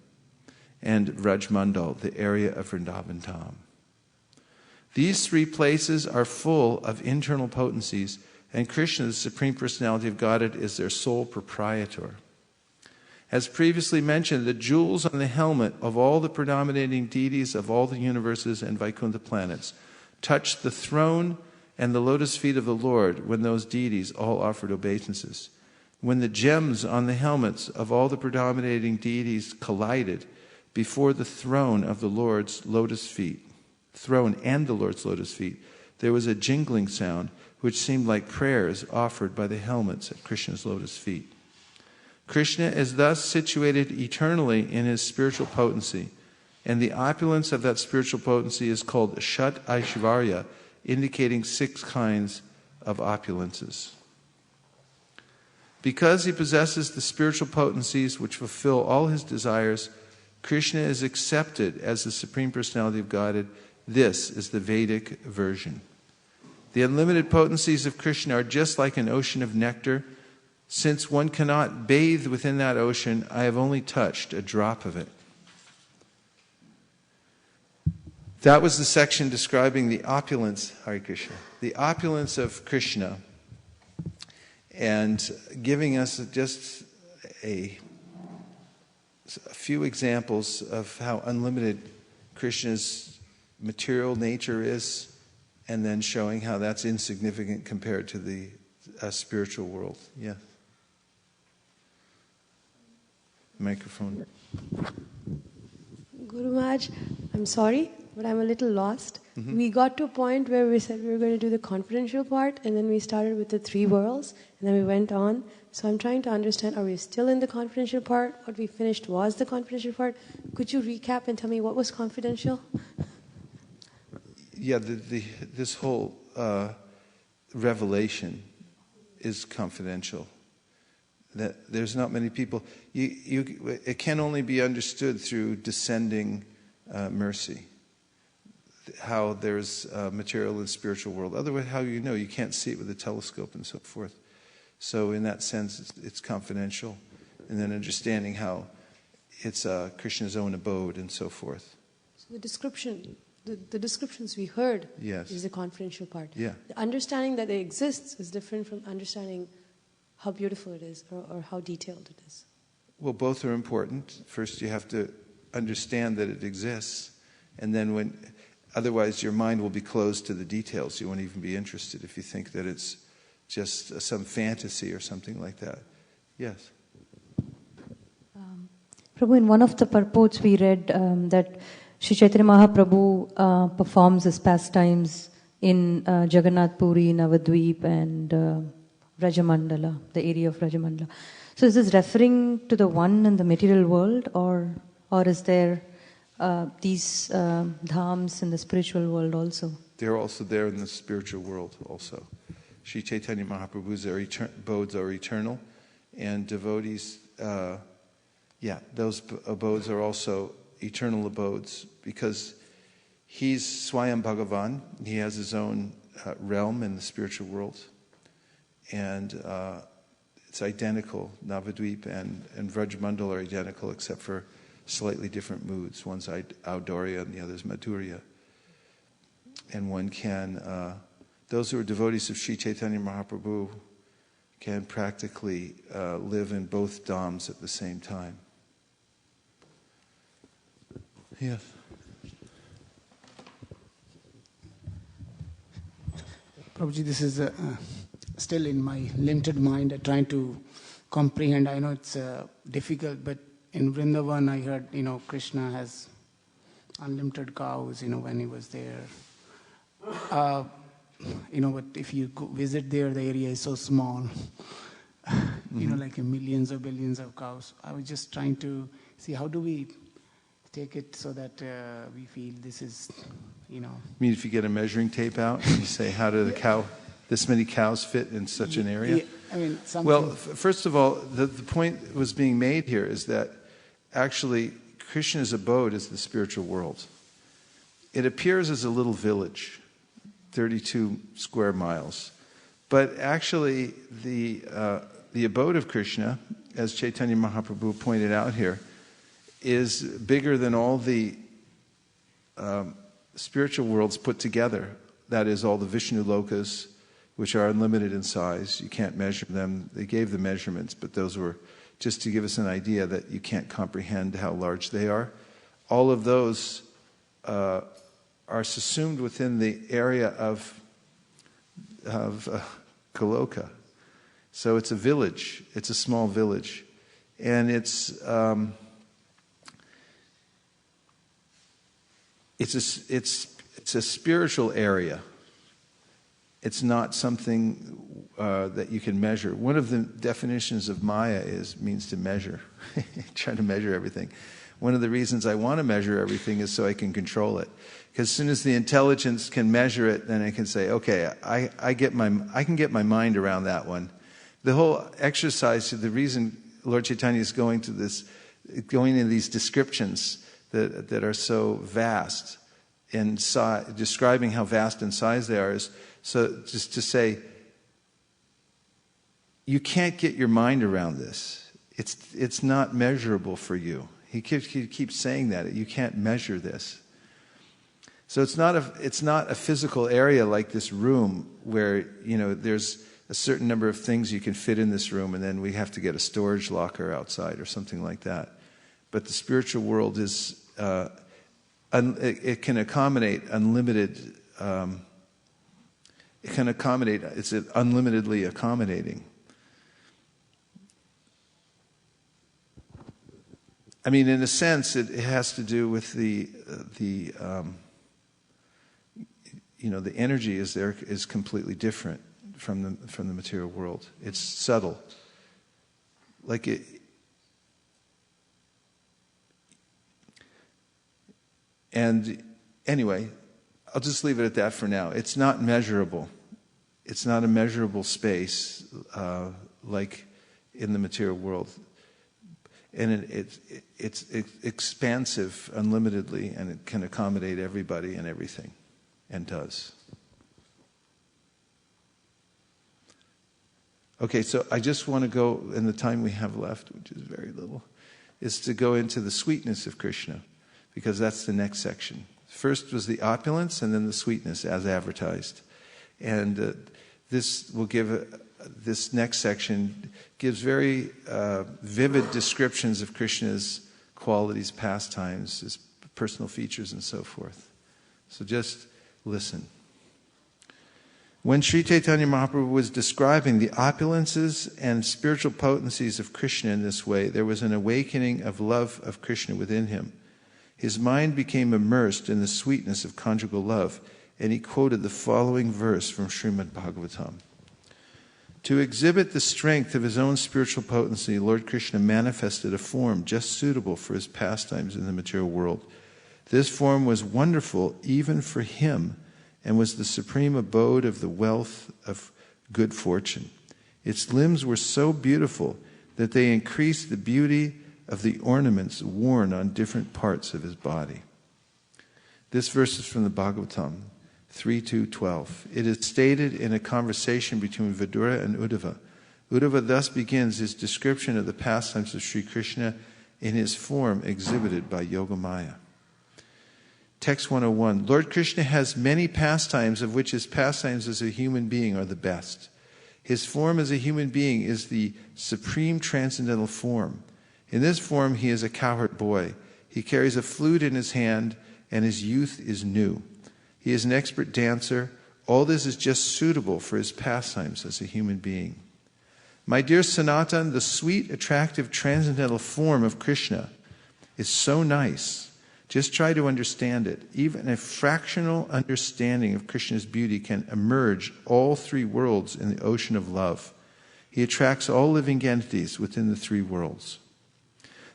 and Rajmandal, the area of Vrindavan Dham. These three places are full of internal potencies, and Krishna, the Supreme Personality of Godhead, is their sole proprietor. As previously mentioned, the jewels on the helmet of all the predominating deities of all the universes and Vaikuntha planets touched the throne and the lotus feet of the Lord when those deities all offered obeisances. When the gems on the helmets of all the predominating deities collided before the throne of the Lord's lotus feet, throne and the Lord's lotus feet, there was a jingling sound which seemed like prayers offered by the helmets at Krishna's lotus feet. Krishna is thus situated eternally in his spiritual potency, and the opulence of that spiritual potency is called Shat Aishvarya, indicating 6 kinds of opulences. Because he possesses the spiritual potencies which fulfill all his desires, Krishna is accepted as the Supreme Personality of Godhead. This is the Vedic version. The unlimited potencies of Krishna are just like an ocean of nectar. Since one cannot bathe within that ocean, I have only touched a drop of it. That was the section describing the opulence, Hare Krishna, the opulence of Krishna, and giving us just a few examples of how unlimited Krishna's material nature is, and then showing how that's insignificant compared to the spiritual world. Yeah. Microphone. Guru Maharaj, I'm sorry, but I'm a little lost. Mm-hmm. We got to a point where we said we were going to do the confidential part, and then we started with the 3 worlds, and then we went on. So I'm trying to understand, are we still in the confidential part? What we finished was the confidential part. Could you recap and tell me what was confidential? Yeah, this whole revelation is confidential. That there's not many people. It can only be understood through descending mercy. How there's material and spiritual world. Otherwise, how you can't see it with a telescope and so forth. So in that sense, it's confidential. And then understanding how it's Krishna's own abode and so forth. So the description, the descriptions we heard is the confidential part. Yeah. The understanding that it exists is different from understanding how beautiful it is or how detailed it is. Well, both are important. First, you have to understand that it exists. And then otherwise your mind will be closed to the details. You won't even be interested if you think that it's just some fantasy or something like that. Yes. Prabhu, in one of the purports we read that Sri Chaitanya Mahaprabhu performs his pastimes in Jagannath Puri, Navadvip and Rajamandala, the area of Rajamandala. So is this referring to the one in the material world, or is there these dhams in the spiritual world also? They're also there in the spiritual world also. Sri Chaitanya Mahaprabhu's abodes are eternal, and devotees, those abodes are also eternal abodes, because he's Swayam Bhagavan. He has his own realm in the spiritual world. And It's identical. Navadvip and Vrajamandal are identical except for slightly different moods. One's Audorya and the other's Madhurya. And one can, those who are devotees of Sri Caitanya Mahaprabhu can practically live in both dhams at the same time. Yes. Prabhuji, this is still in my limited mind, trying to comprehend. I know it's difficult, but in Vrindavan I heard, Krishna has unlimited cows, when he was there. But if you go visit there, the area is so small, like millions or billions of cows. I was just trying to see how do we take it so that we feel this is, I mean, if you get a measuring tape out and you say, how do this many cows fit in such an area? Yeah, I mean, something. Well, first of all, the point that was being made here is that actually Krishna's abode is the spiritual world. It appears as a little village, 32 square miles. But actually the abode of Krishna, as Caitanya Mahaprabhu pointed out here, is bigger than all the spiritual worlds put together. That is, all the Vishnu lokas, which are unlimited in size. You can't measure them. They gave the measurements, but those were just to give us an idea that you can't comprehend how large they are. All of those are subsumed within the area of Goloka. So it's a village. It's a small village. And it's a spiritual area. It's not something that you can measure. One of the definitions of Maya means to measure. Trying to measure everything. One of the reasons I want to measure everything is so I can control it. Because as soon as the intelligence can measure it, then I can say, okay, I can get my mind around that one. The whole exercise, the reason Lord Chaitanya is going into these descriptions that are so vast in size, describing how vast in size they are, is so just to say, you can't get your mind around this. It's not measurable for you. He keeps saying that you can't measure this. So it's not a physical area like this room where there's a certain number of things you can fit in this room, and then we have to get a storage locker outside or something like that. But the spiritual world is it can accommodate unlimited. It can accommodate. It's unlimitedly accommodating. I mean, in a sense, it has to do with the energy is completely different from the material world. It's subtle, like it. And anyway, I'll just leave it at that for now. It's not measurable. It's not a measurable space like in the material world. And it's expansive unlimitedly, and it can accommodate everybody and everything, and does. Okay, so I just want to go, in the time we have left, which is very little, is to go into the sweetness of Krishna, because that's the next section. First was the opulence, and then the sweetness as advertised. And this will give... This next section gives very vivid descriptions of Krishna's qualities, pastimes, his personal features, and so forth. So just listen. When Sri Caitanya Mahaprabhu was describing the opulences and spiritual potencies of Krishna in this way, there was an awakening of love of Krishna within him. His mind became immersed in the sweetness of conjugal love, and he quoted the following verse from Srimad Bhagavatam. To exhibit the strength of his own spiritual potency, Lord Krishna manifested a form just suitable for his pastimes in the material world. This form was wonderful even for him, and was the supreme abode of the wealth of good fortune. Its limbs were so beautiful that they increased the beauty of the ornaments worn on different parts of his body. This verse is from the Bhagavatam 3:2-12. It is stated in a conversation between Vidura and Uddhava. Uddhava thus begins his description of the pastimes of Sri Krishna in his form exhibited by Yogamaya. Text 101. Lord Krishna has many pastimes, of which his pastimes as a human being are the best. His form as a human being is the supreme transcendental form. In this form, he is a cowherd boy. He carries a flute in his hand, and his youth is new. He is an expert dancer. All this is just suitable for his pastimes as a human being. My dear Sanatan, the sweet, attractive, transcendental form of Krishna is so nice. Just try to understand it. Even a fractional understanding of Krishna's beauty can emerge all three worlds in the ocean of love. He attracts all living entities within the three worlds.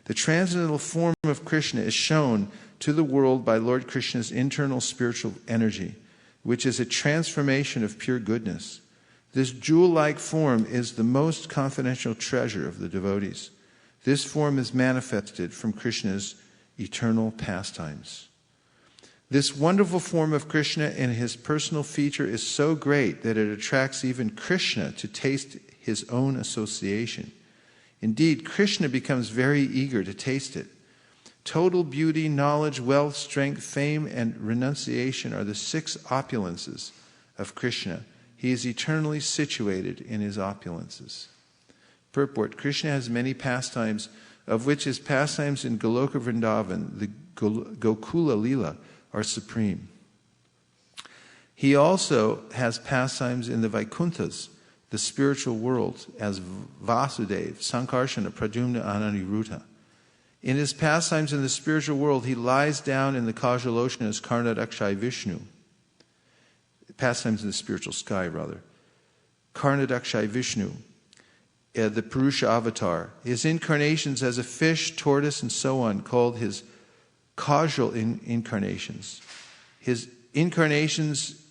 The transcendental form of Krishna is shown to the world by Lord Krishna's internal spiritual energy, which is a transformation of pure goodness. This jewel-like form is the most confidential treasure of the devotees. This form is manifested from Krishna's eternal pastimes. This wonderful form of Krishna in his personal feature is so great that it attracts even Krishna to taste his own association. Indeed, Krishna becomes very eager to taste it. Total beauty, knowledge, wealth, strength, fame, and renunciation are the 6 opulences of Krishna. He is eternally situated in his opulences. Purport: Krishna has many pastimes, of which his pastimes in Goloka Vrindavan, the Gokula Lila, are supreme. He also has pastimes in the Vaikunthas, the spiritual world, as Vasudeva, Sankarsana, Pradyumna, and Aniruddha. In his pastimes in the spiritual world, he lies down in the Kajaloshana as Karnadakshay Vishnu. Pastimes in the spiritual sky, rather. Karnadakshay Vishnu, the Purusha avatar. His incarnations as a fish, tortoise, and so on, called his causal incarnations. His incarnations,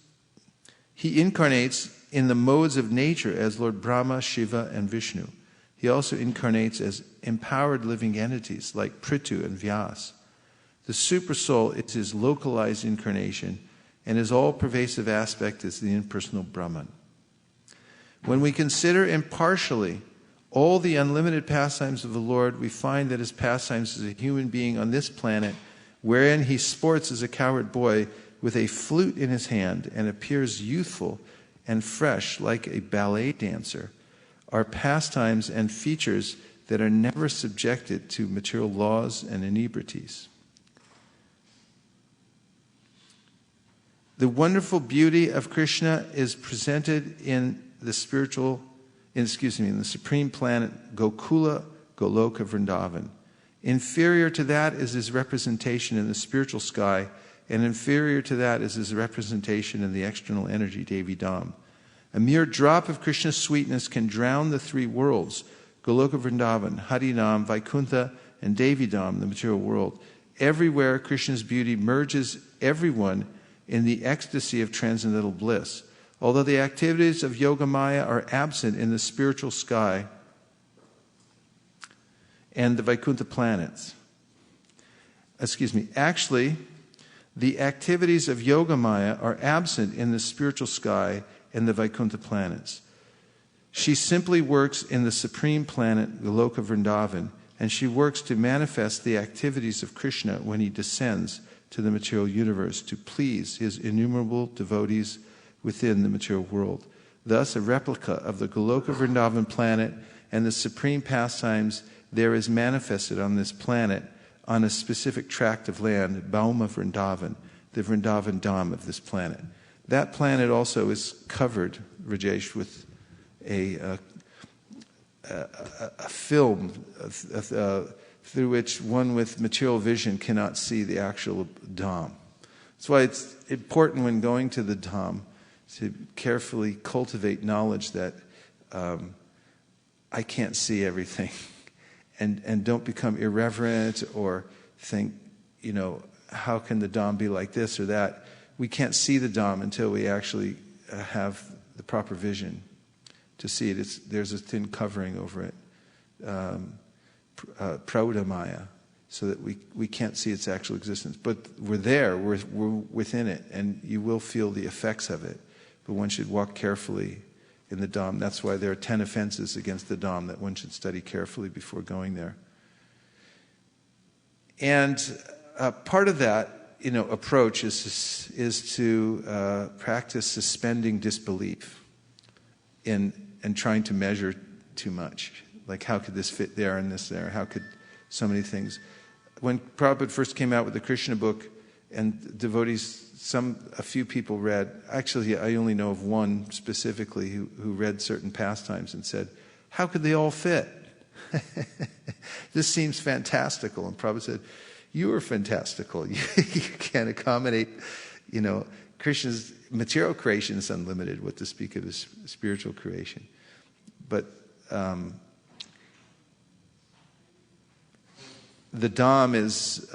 he incarnates in the modes of nature as Lord Brahma, Shiva, and Vishnu. He also incarnates as empowered living entities like Prithu and Vyas. The Supersoul is his localized incarnation, and his all-pervasive aspect is the impersonal Brahman. When we consider impartially all the unlimited pastimes of the Lord, we find that his pastimes as a human being on this planet, wherein he sports as a cowherd boy with a flute in his hand and appears youthful and fresh like a ballet dancer, are pastimes and features that are never subjected to material laws and inebrities. The wonderful beauty of Krishna is presented in the supreme planet Gokula Goloka Vrindavan. Inferior to that is his representation in the spiritual sky, and inferior to that is his representation in the external energy, Devi Dham. A mere drop of Krishna's sweetness can drown the 3 worlds, Goloka Vrindavan, Harinam, Vaikuntha, and Devi Dham, the material world. Everywhere Krishna's beauty merges everyone in the ecstasy of transcendental bliss. Although the activities of Yogamaya are absent in the spiritual sky and the Vaikuntha planets. Actually, the activities of Yogamaya are absent in the spiritual sky and the Vaikuntha planets. She simply works in the supreme planet, Goloka Vrindavan, and she works to manifest the activities of Krishna when he descends to the material universe to please his innumerable devotees within the material world. Thus, a replica of the Goloka Vrindavan planet and the supreme pastimes there is manifested on this planet on a specific tract of land, Bauma Vrindavan, the Vrindavan Dham of this planet. That planet also is covered, Rajesh, with a film through which one with material vision cannot see the actual Dham. That's why it's important when going to the Dham to carefully cultivate knowledge that I can't see everything. And don't become irreverent or think, how can the Dham be like this or that? We can't see the Dham until we actually have the proper vision to see it. There's a thin covering over it, Praudamaya, so that we can't see its actual existence. But we're there, we're within it, and you will feel the effects of it. But one should walk carefully in the Dham. That's why there are 10 offenses against the Dham that one should study carefully before going there. And part of that, approach is to practice suspending disbelief and trying to measure too much. Like, how could this fit there and this there? How could so many things? When Prabhupada first came out with the Krishna book, and devotees, a few people read, actually I only know of one specifically who read certain pastimes and said, how could they all fit? This seems fantastical. And Prabhupada said, you are fantastical. You can't accommodate, Krishna's material creation is unlimited, what to speak of his spiritual creation. But the Dham is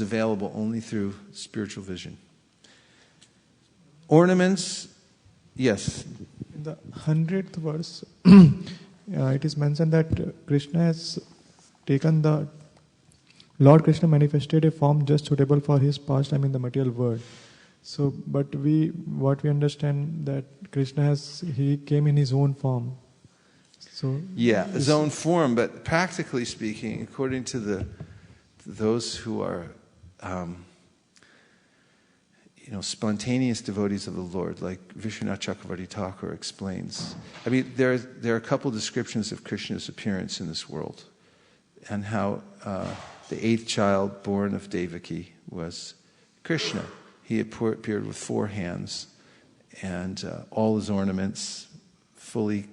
available only through spiritual vision. Ornaments, yes. In the 100th verse, it is mentioned that Krishna has taken Lord Krishna manifested a form just suitable for his pastime in the material world. So, but what we understand that Krishna he came in his own form. So his own form, but practically speaking, according to those who are, spontaneous devotees of the Lord, like Vishwanath Chakravarti Thakur explains. I mean, there are a couple descriptions of Krishna's appearance in this world, and how the 8th child born of Devaki was Krishna. He appeared with 4 hands, and all his ornaments fully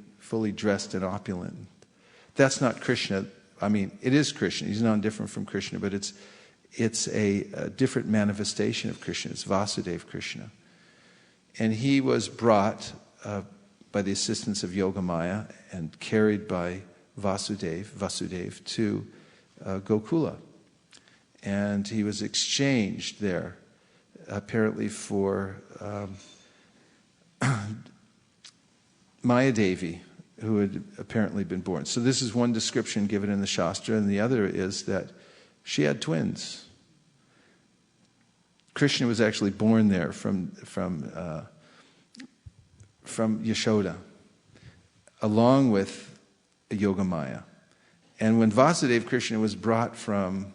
dressed and opulent. That's not Krishna. I mean, it is Krishna. He's not different from Krishna, but it's a different manifestation of Krishna. It's Vasudeva Krishna. And he was brought by the assistance of Yogamaya and carried by Vasudeva to Gokula. And he was exchanged there, apparently for Mayadevi, who had apparently been born. So this is one description given in the Shastra, and the other is that she had twins. Krishna was actually born there from Yashoda, along with Yogamaya. And when Vasudeva Krishna was brought from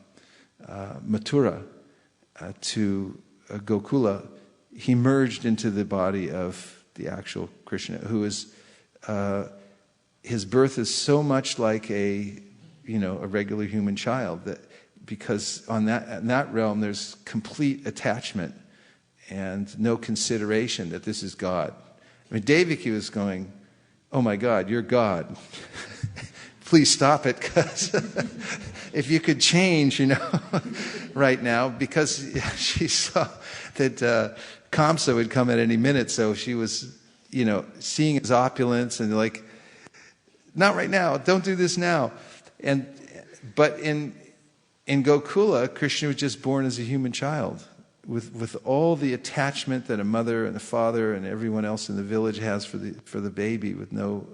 Mathura to Gokula, he merged into the body of the actual Krishna, who is his birth is so much like a regular human child, that because in that realm there's complete attachment and no consideration that this is God. I mean, Devaki was going, "Oh my God, you're God. Please stop it, because if you could change, right now," because she saw that Kamsa would come at any minute, so she was, seeing his opulence and like, not right now, don't do this now. But in Gokula, Krishna was just born as a human child, with all the attachment that a mother and a father and everyone else in the village has for the baby, with no,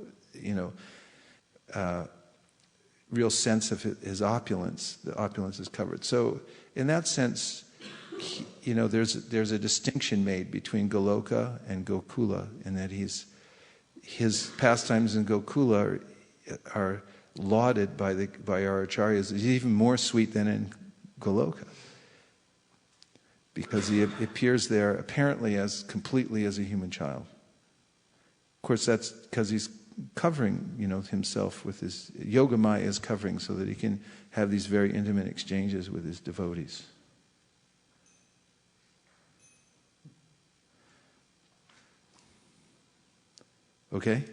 real sense of his opulence. The opulence is covered. So in that sense, there's a distinction made between Goloka and Gokula, in that his pastimes in Gokula are lauded by our acharyas. He's even more sweet than in Goloka, because he appears there apparently completely as a human child. Of course, that's because he's covering, himself with his Yogamaya is covering, so that he can have these very intimate exchanges with his devotees. Okay?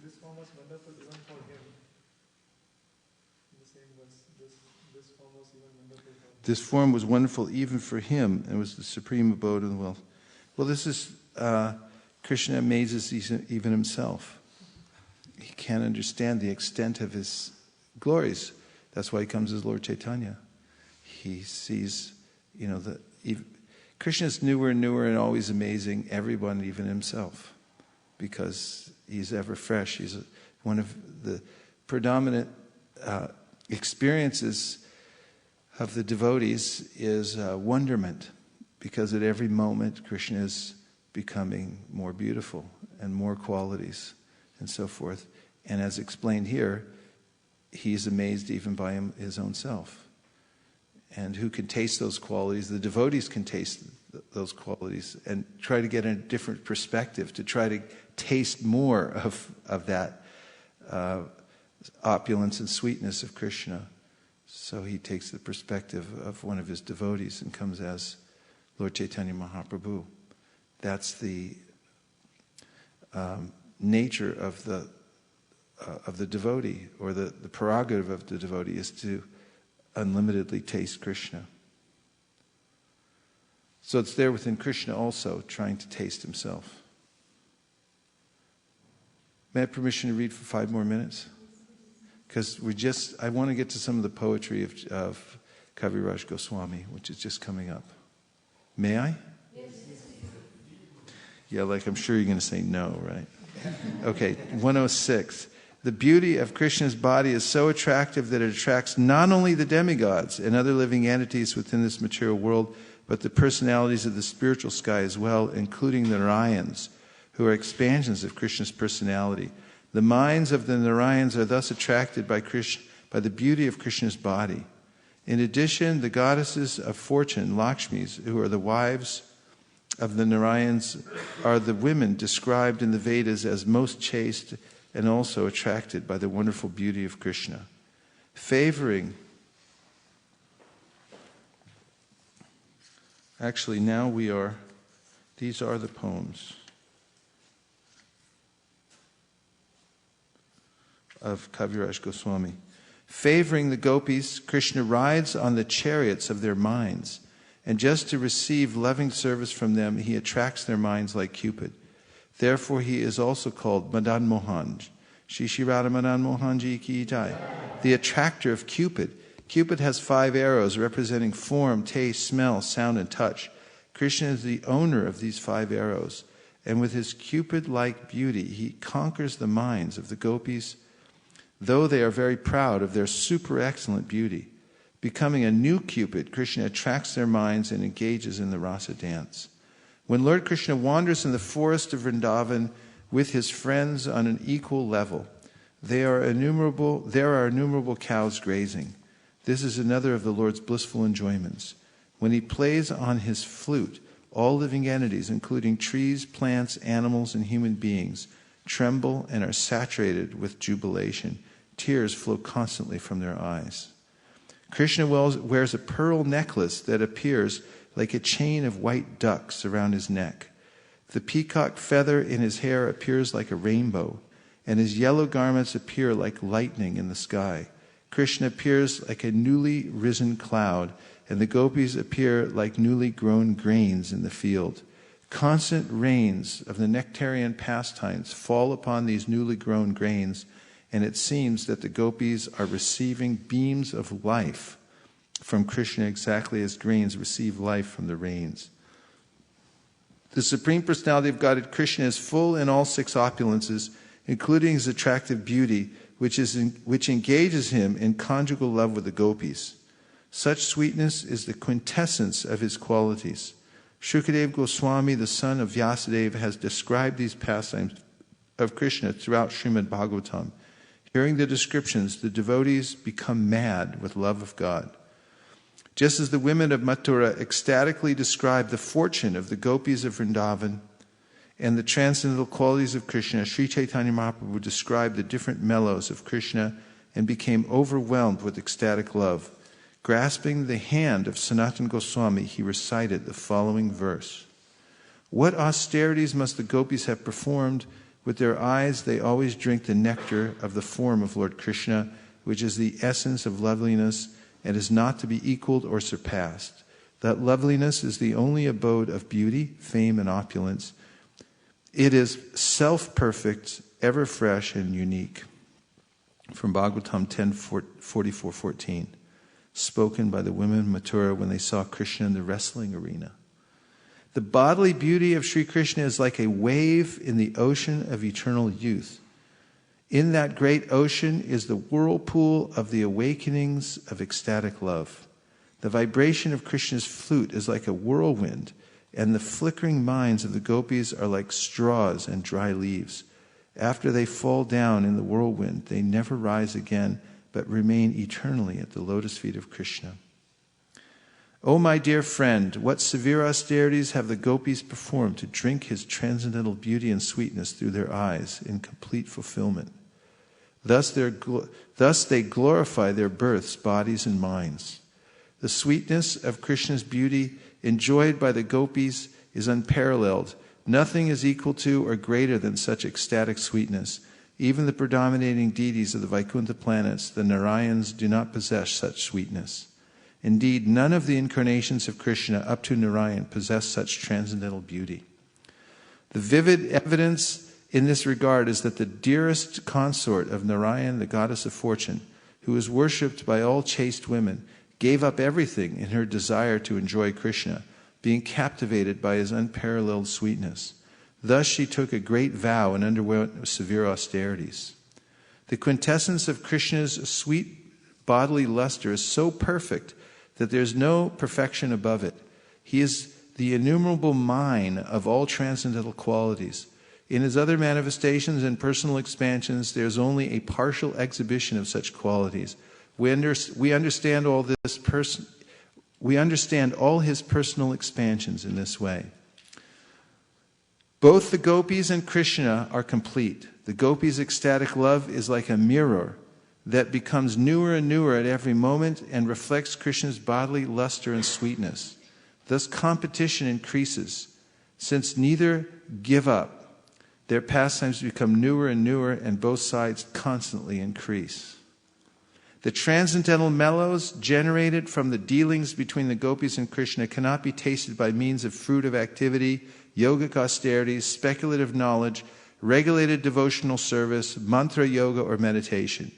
This form was wonderful even for him. In the same verse, this form was even wonderful for him. This form was wonderful even for him, and was the supreme abode of the world. Well, this is, Krishna amazes even himself. He can't understand the extent of his glories. That's why he comes as Lord Caitanya. He sees, Krishna's newer and newer and always amazing everyone, even himself, because He's ever fresh. He's one of the predominant experiences of the devotees is wonderment, because at every moment Krishna is becoming more beautiful and more qualities and so forth. And as explained here, he's amazed even by his own self. And who can taste those qualities? The devotees can taste those qualities and try to get a different perspective, to try to taste more of that opulence and sweetness of Krishna. So he takes the perspective of one of his devotees and comes as Lord Caitanya Mahaprabhu. That's the nature of the devotee, or the prerogative of the devotee is to unlimitedly taste Krishna. So it's there within Krishna also, trying to taste himself. May I have permission to read for 5 more minutes? Because I want to get to some of the poetry of Kaviraj Goswami, which is just coming up. May I? Yes. Yeah, like I'm sure you're going to say no, right? Okay, 106. The beauty of Krishna's body is so attractive that it attracts not only the demigods and other living entities within this material world, but the personalities of the spiritual sky as well, including the Narayans, who are expansions of Krishna's personality. The minds of the Narayans are thus attracted by the beauty of Krishna's body. In addition, the goddesses of fortune, Lakshmis, who are the wives of the Narayans, are the women described in the Vedas as most chaste and also attracted by the wonderful beauty of Krishna. These are the poems of Kaviraj Goswami. Favoring the gopis, Krishna rides on the chariots of their minds, and just to receive loving service from them, he attracts their minds like Cupid. Therefore, he is also called Madan Mohan. Shri Shri Radha Madan Mohan Ji Ki Jai. The attractor of Cupid. Cupid has 5 arrows representing form, taste, smell, sound, and touch. Krishna is the owner of these 5 arrows, and with his Cupid-like beauty, he conquers the minds of the gopis, though they are very proud of their super excellent beauty. Becoming a new Cupid, Krishna attracts their minds and engages in the rasa dance. When Lord Krishna wanders in the forest of Vrindavan with his friends on an equal level, there are innumerable cows grazing. This is another of the Lord's blissful enjoyments. When he plays on his flute, all living entities, including trees, plants, animals, and human beings, tremble and are saturated with jubilation. Tears flow constantly from their eyes. Krishna wears a pearl necklace that appears like a chain of white ducks around his neck. The peacock feather in his hair appears like a rainbow, and his yellow garments appear like lightning in the sky. Krishna appears like a newly risen cloud, and the gopis appear like newly grown grains in the field. Constant rains of the nectarian pastimes fall upon these newly grown grains, and it seems that the gopis are receiving beams of life from Krishna exactly as grains receive life from the rains. The Supreme Personality of Godhead, Krishna, is full in all 6 opulences, including his attractive beauty, which engages him in conjugal love with the gopis. Such sweetness is the quintessence of his qualities. Shukadeva Goswami, the son of Vyasadeva, has described these pastimes of Krishna throughout Srimad Bhagavatam. Hearing the descriptions, the devotees become mad with love of God. Just as the women of Mathura ecstatically describe the fortune of the gopis of Vrindavan and the transcendental qualities of Krishna, Sri Caitanya Mahaprabhu described the different mellows of Krishna and became overwhelmed with ecstatic love. Grasping the hand of Sanatana Goswami, he recited the following verse. What austerities must the gopis have performed? With their eyes they always drink the nectar of the form of Lord Krishna, which is the essence of loveliness and is not to be equaled or surpassed. That loveliness is the only abode of beauty, fame, and opulence. It is self-perfect, ever fresh, and unique. From Bhagavatam 10:44-14. Spoken by the women of Mathura when they saw Krishna in the wrestling arena. The bodily beauty of Sri Krishna is like a wave in the ocean of eternal youth. In that great ocean is the whirlpool of the awakenings of ecstatic love. The vibration of Krishna's flute is like a whirlwind, and the flickering minds of the gopis are like straws and dry leaves. After they fall down in the whirlwind, they never rise again, but remain eternally at the lotus feet of Krishna. O my dear friend, what severe austerities have the gopis performed to drink his transcendental beauty and sweetness through their eyes in complete fulfillment. Thus they glorify their births, bodies, and minds. The sweetness of Krishna's beauty enjoyed by the gopis is unparalleled. Nothing is equal to or greater than such ecstatic sweetness. Even the predominating deities of the Vaikuntha planets, the Narayans, do not possess such sweetness. Indeed, none of the incarnations of Krishna up to Narayan possess such transcendental beauty. The vivid evidence in this regard is that the dearest consort of Narayan, the goddess of fortune, who is worshipped by all chaste women, gave up everything in her desire to enjoy Krishna, being captivated by his unparalleled sweetness. Thus she took a great vow and underwent severe austerities. The quintessence of Krishna's sweet bodily luster is so perfect that there is no perfection above it. He is the innumerable mine of all transcendental qualities. In his other manifestations and personal expansions, there is only a partial exhibition of such qualities. We understand all his personal expansions in this way. Both the gopis and Krishna are complete. The gopis' ecstatic love is like a mirror that becomes newer and newer at every moment and reflects Krishna's bodily luster and sweetness. Thus competition increases. Since neither give up, their pastimes become newer and newer, and both sides constantly increase. The transcendental mellows generated from the dealings between the gopis and Krishna cannot be tasted by means of fruit of activity, yogic austerities, speculative knowledge, regulated devotional service, mantra yoga, or meditation.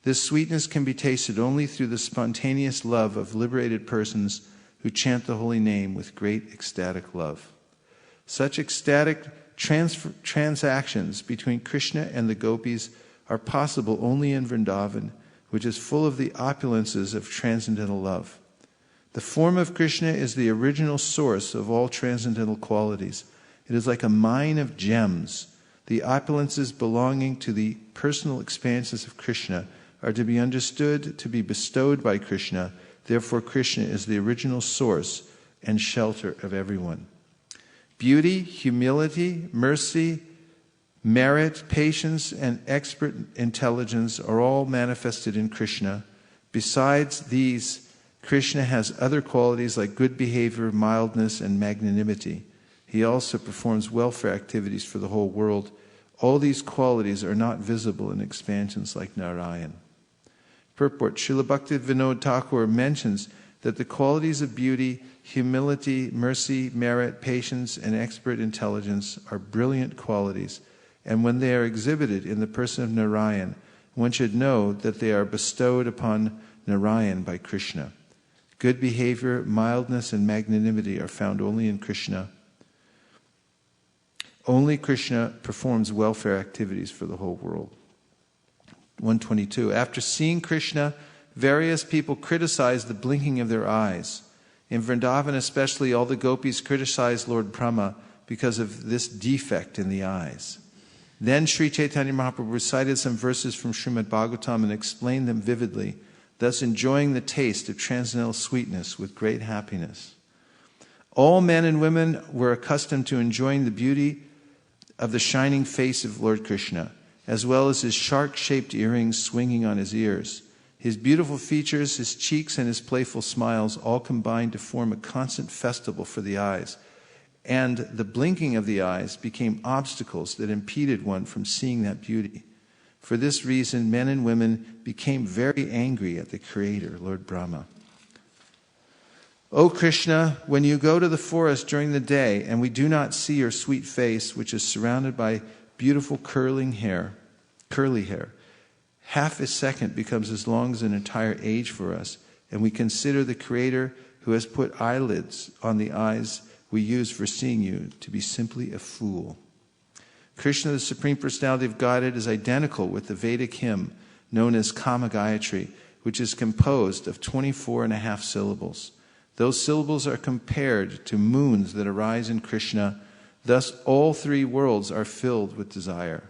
This sweetness can be tasted only through the spontaneous love of liberated persons who chant the holy name with great ecstatic love. Such ecstatic transactions between Krishna and the gopis are possible only in Vrindavan, which is full of the opulences of transcendental love. The form of Krishna is the original source of all transcendental qualities. It is like a mine of gems. The opulences belonging to the personal expanses of Krishna are to be understood to be bestowed by Krishna. Therefore, Krishna is the original source and shelter of everyone. Beauty, humility, mercy, merit, patience, and expert intelligence are all manifested in Krishna. Besides these, Krishna has other qualities like good behavior, mildness, and magnanimity. He also performs welfare activities for the whole world. All these qualities are not visible in expansions like Narayan. Purport: Srila Bhakti Vinod Thakur mentions that the qualities of beauty, humility, mercy, merit, patience, and expert intelligence are brilliant qualities, and when they are exhibited in the person of Narayan, one should know that they are bestowed upon Narayan by Krishna. Good behavior, mildness, and magnanimity are found only in Krishna. Only Krishna performs welfare activities for the whole world. 122. After seeing Krishna, various people criticize the blinking of their eyes. In Vrindavan especially, all the gopis criticize Lord Brahma because of this defect in the eyes. Then Sri Caitanya Mahaprabhu recited some verses from Srimad Bhagavatam and explained them vividly, thus enjoying the taste of transcendental sweetness with great happiness. All men and women were accustomed to enjoying the beauty of the shining face of Lord Krishna, as well as his shark-shaped earrings swinging on his ears. His beautiful features, his cheeks, and his playful smiles all combined to form a constant festival for the eyes, and the blinking of the eyes became obstacles that impeded one from seeing that beauty. For this reason, men and women became very angry at the Creator, Lord Brahma. O Krishna, when you go to the forest during the day and we do not see your sweet face, which is surrounded by beautiful curly hair, half a second becomes as long as an entire age for us, and we consider the Creator who has put eyelids on the eyes we use for seeing you to be simply a fool. Krishna, the Supreme Personality of Godhead, is identical with the Vedic hymn known as Kama Gayatri, which is composed of 24.5 syllables. Those syllables are compared to moons that arise in Krishna. Thus, all three worlds are filled with desire.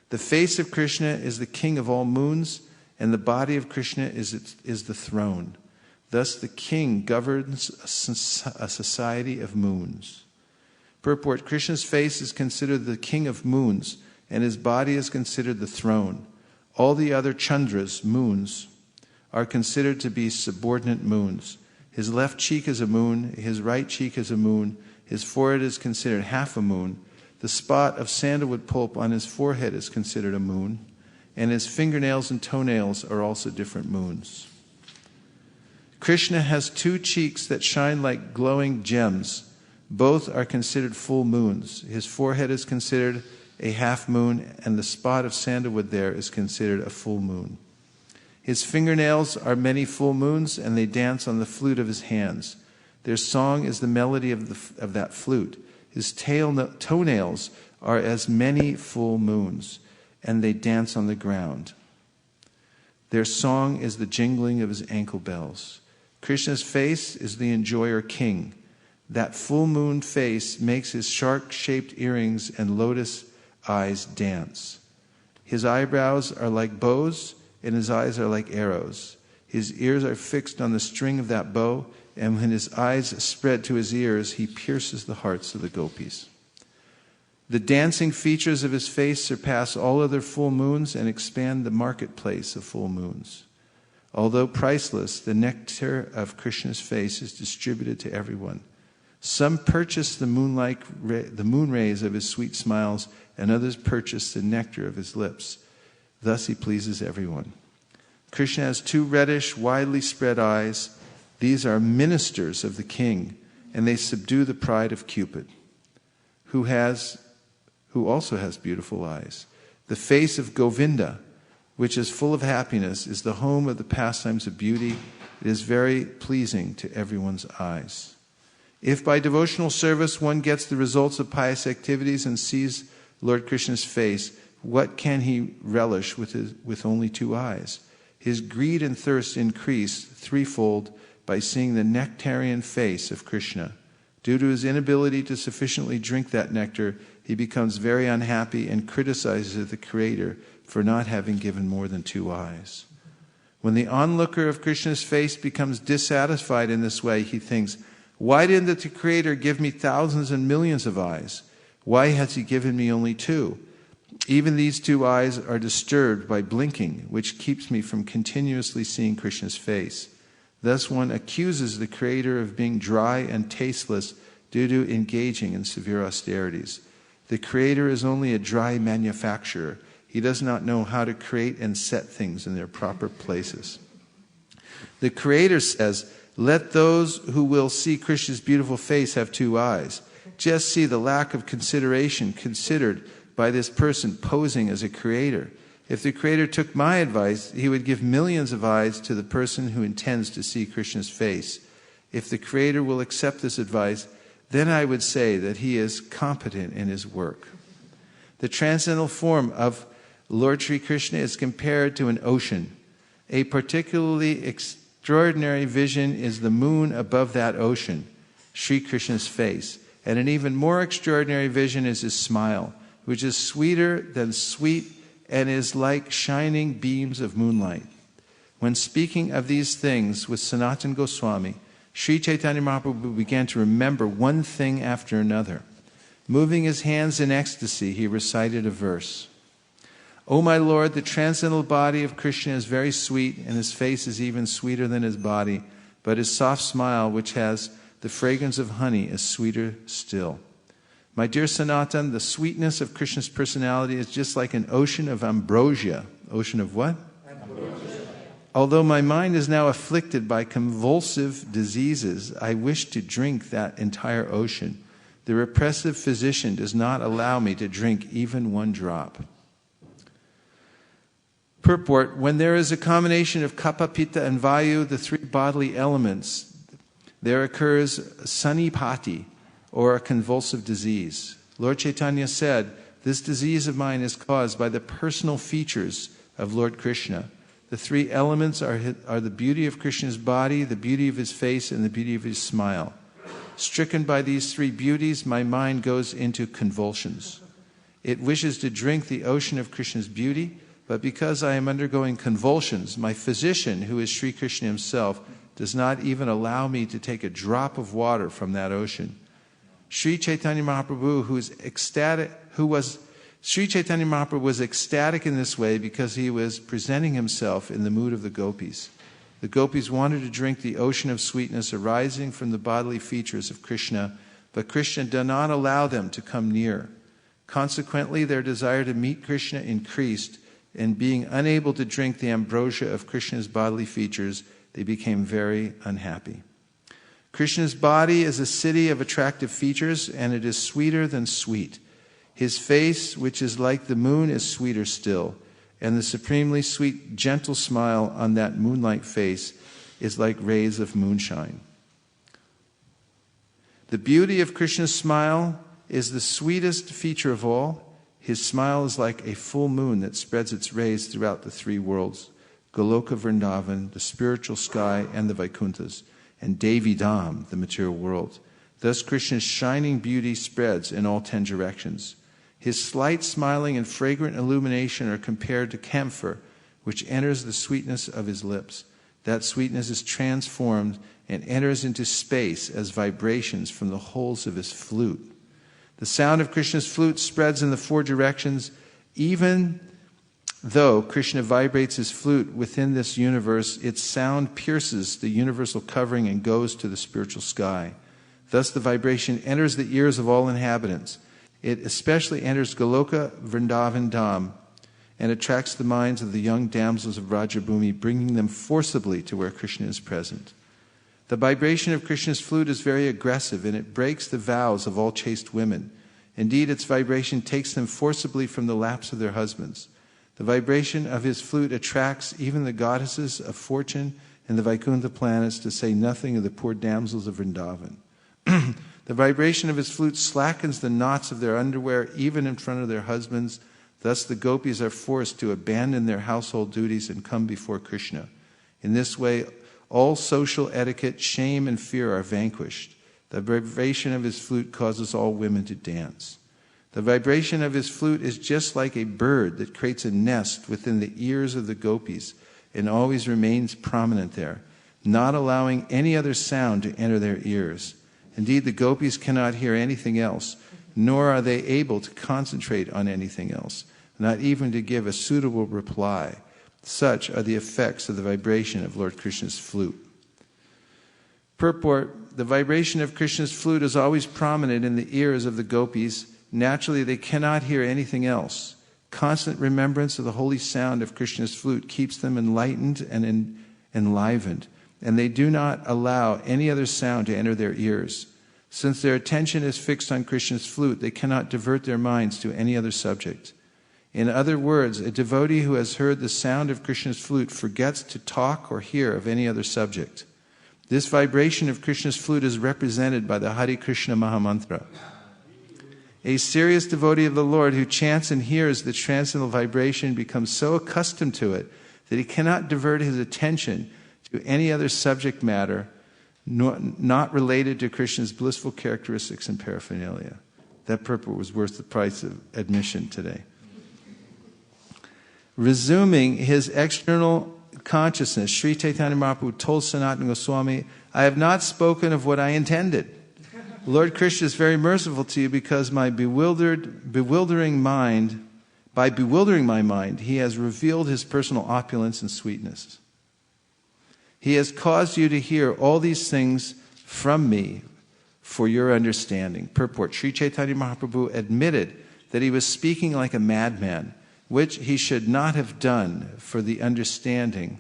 The face of Krishna is the king of all moons, and the body of Krishna is the throne. Thus, the king governs a society of moons. Purport: Krishna's face is considered the king of moons, and his body is considered the throne. All the other chandras, moons, are considered to be subordinate moons. His left cheek is a moon, his right cheek is a moon, his forehead is considered half a moon, the spot of sandalwood pulp on his forehead is considered a moon, and his fingernails and toenails are also different moons. Krishna has 2 cheeks that shine like glowing gems. Both are considered full moons. His forehead is considered a half moon, and the spot of sandalwood there is considered a full moon. His fingernails are many full moons, and they dance on the flute of his hands. Their song is the melody of that flute. His toenails are as many full moons, and they dance on the ground. Their song is the jingling of his ankle bells. Krishna's face is the enjoyer king. That full moon face makes his shark-shaped earrings and lotus eyes dance. His eyebrows are like bows, and his eyes are like arrows. His ears are fixed on the string of that bow, and when his eyes spread to his ears, he pierces the hearts of the gopis. The dancing features of his face surpass all other full moons and expand the marketplace of full moons. Although priceless, the nectar of Krishna's face is distributed to everyone. Some purchase the moon rays of his sweet smiles, and others purchase the nectar of his lips. Thus he pleases everyone. Krishna has 2 reddish, widely spread eyes. These are ministers of the king, and they subdue the pride of Cupid, who also has beautiful eyes. The face of Govinda, which is full of happiness, is the home of the pastimes of beauty. It is very pleasing to everyone's eyes. If by devotional service one gets the results of pious activities and sees Lord Krishna's face, what can he relish with only 2 eyes? His greed and thirst increase threefold by seeing the nectarian face of Krishna. Due to his inability to sufficiently drink that nectar, he becomes very unhappy and criticizes the Creator for not having given more than 2 eyes. When the onlooker of Krishna's face becomes dissatisfied in this way, he thinks, why didn't the Creator give me thousands and millions of eyes? Why has he given me only 2? Even these 2 eyes are disturbed by blinking, which keeps me from continuously seeing Krishna's face. Thus one accuses the Creator of being dry and tasteless due to engaging in severe austerities. The Creator is only a dry manufacturer. He does not know how to create and set things in their proper places. The Creator says, let those who will see Krishna's beautiful face have 2 eyes. Just see the lack of consideration considered by this person posing as a creator. If the Creator took my advice, he would give millions of eyes to the person who intends to see Krishna's face. If the Creator will accept this advice, then I would say that he is competent in his work. The transcendental form of Lord Sri Krishna is compared to an ocean. A particularly extraordinary vision is the moon above that ocean, Sri Krishna's face. And an even more extraordinary vision is his smile, which is sweeter than sweet and is like shining beams of moonlight. When speaking of these things with Sanatana Goswami, Sri Caitanya Mahaprabhu began to remember one thing after another. Moving his hands in ecstasy, he recited a verse. O my Lord, the transcendental body of Krishna is very sweet, and his face is even sweeter than his body, but his soft smile, which has the fragrance of honey, is sweeter still. My dear Sanatan, the sweetness of Krishna's personality is just like an ocean of ambrosia. Ocean of what? Ambrosia. Although my mind is now afflicted by convulsive diseases, I wish to drink that entire ocean. The repressive physician does not allow me to drink even 1 drop. Purport: when there is a combination of kapha, pitta, and vayu, the 3 bodily elements, there occurs sanipati, or a convulsive disease. Lord Chaitanya said, "This disease of mine is caused by the personal features of Lord Krishna. The three elements are the beauty of Krishna's body, the beauty of his face, and the beauty of his smile. Stricken by these three beauties, my mind goes into convulsions. It wishes to drink the ocean of Krishna's beauty, but because I am undergoing convulsions, my physician, who is Sri Krishna himself, does not even allow me to take a drop of water from that ocean." Sri Chaitanya Mahaprabhu, Sri Chaitanya Mahaprabhu was ecstatic in this way because he was presenting himself in the mood of the gopis. The gopis wanted to drink the ocean of sweetness arising from the bodily features of Krishna, but Krishna did not allow them to come near. Consequently, their desire to meet Krishna increased, and being unable to drink the ambrosia of Krishna's bodily features, they became very unhappy. Krishna's body is a city of attractive features, and it is sweeter than sweet. His face, which is like the moon, is sweeter still, and the supremely sweet, gentle smile on that moonlight face is like rays of moonshine. The beauty of Krishna's smile is the sweetest feature of all. His smile is like a full moon that spreads its rays throughout the three worlds, Goloka Vrindavan, the spiritual sky, and the Vaikunthas, and Devi Dham, the material world. Thus Krishna's shining beauty spreads in all 10 directions. His slight smiling and fragrant illumination are compared to camphor, which enters the sweetness of his lips. That sweetness is transformed and enters into space as vibrations from the holes of his flute. The sound of Krishna's flute spreads in the 4 directions. Even though Krishna vibrates his flute within this universe, its sound pierces the universal covering and goes to the spiritual sky. Thus the vibration enters the ears of all inhabitants. It especially enters Goloka Vrindavan Dham and attracts the minds of the young damsels of Rajabhumi, bringing them forcibly to where Krishna is present. The vibration of Krishna's flute is very aggressive, and it breaks the vows of all chaste women. Indeed, its vibration takes them forcibly from the laps of their husbands. The vibration of his flute attracts even the goddesses of fortune and the Vaikuntha planets, to say nothing of the poor damsels of Vrindavan. The vibration of his flute slackens the knots of their underwear even in front of their husbands. Thus the gopis are forced to abandon their household duties and come before Krishna. In this way, all social etiquette, shame, and fear are vanquished. The vibration of his flute causes all women to dance. The vibration of his flute is just like a bird that creates a nest within the ears of the gopis and always remains prominent there, not allowing any other sound to enter their ears. Indeed, the gopis cannot hear anything else, nor are they able to concentrate on anything else, not even to give a suitable reply. Such are the effects of the vibration of Lord Krishna's flute. Purport: the vibration of Krishna's flute is always prominent in the ears of the gopis. Naturally, they cannot hear anything else. Constant remembrance of the holy sound of Krishna's flute keeps them enlightened and enlivened, and they do not allow any other sound to enter their ears. Since their attention is fixed on Krishna's flute, they cannot divert their minds to any other subject. In other words, a devotee who has heard the sound of Krishna's flute forgets to talk or hear of any other subject. This vibration of Krishna's flute is represented by the Hare Krishna Mahamantra. A serious devotee of the Lord who chants and hears the transcendental vibration becomes so accustomed to it that he cannot divert his attention to any other subject matter not related to Krishna's blissful characteristics and paraphernalia. That purport was worth the price of admission today. Resuming his external consciousness, Sri Chaitanya Mahaprabhu told Sanatana Goswami, "I have not spoken of what I intended. Lord Krishna is very merciful to you because by bewildering my mind, he has revealed his personal opulence and sweetness. He has caused you to hear all these things from me for your understanding." Purport: Sri Chaitanya Mahaprabhu admitted that he was speaking like a madman, which he should not have done for the understanding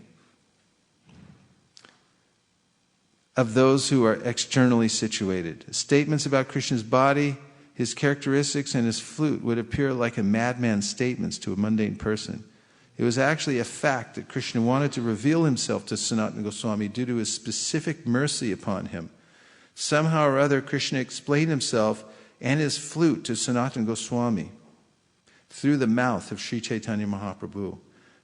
of those who are externally situated. Statements about Krishna's body, his characteristics, and his flute would appear like a madman's statements to a mundane person. It was actually a fact that Krishna wanted to reveal himself to Sanatana Goswami due to his specific mercy upon him. Somehow or other, Krishna explained himself and his flute to Sanatana Goswami through the mouth of Sri Caitanya Mahaprabhu,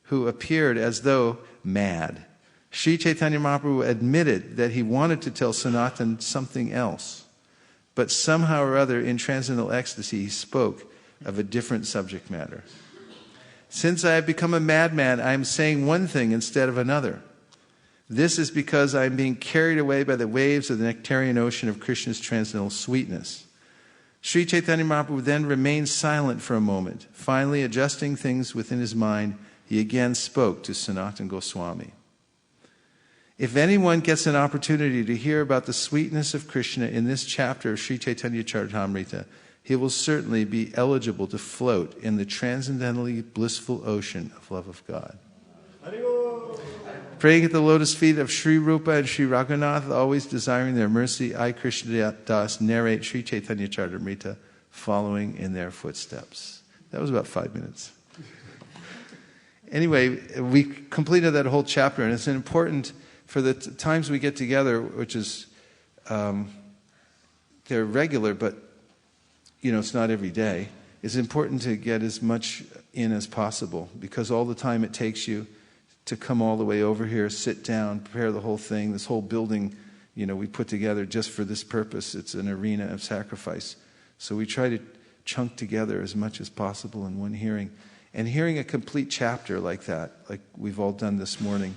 who appeared as though mad. Sri Caitanya Mahaprabhu admitted that he wanted to tell Sanatan something else, but somehow or other, in transcendental ecstasy, he spoke of a different subject matter. Since I have become a madman, I am saying one thing instead of another. This is because I am being carried away by the waves of the nectarian ocean of Krishna's transcendental sweetness. Sri Chaitanya Mahaprabhu then remained silent for a moment. Finally, adjusting things within his mind, he again spoke to Sanatana Goswami. If anyone gets an opportunity to hear about the sweetness of Krishna in this chapter of Sri Chaitanya Charitamrita, he will certainly be eligible to float in the transcendentally blissful ocean of love of God. Praying at the lotus feet of Sri Rupa and Sri Raghunath, always desiring their mercy, I, Krishna Das, narrate Sri Chaitanya Charitamrita, following in their footsteps. That was about 5 minutes. Anyway, we completed that whole chapter, and it's important for the times we get together, which is, they're regular, but, it's not every day. It's important to get as much in as possible, because all the time it takes you to come all the way over here, sit down, prepare the whole thing, this whole building, we put together just for this purpose. It's an arena of sacrifice. So we try to chunk together as much as possible in one hearing. And hearing a complete chapter like that, like we've all done this morning,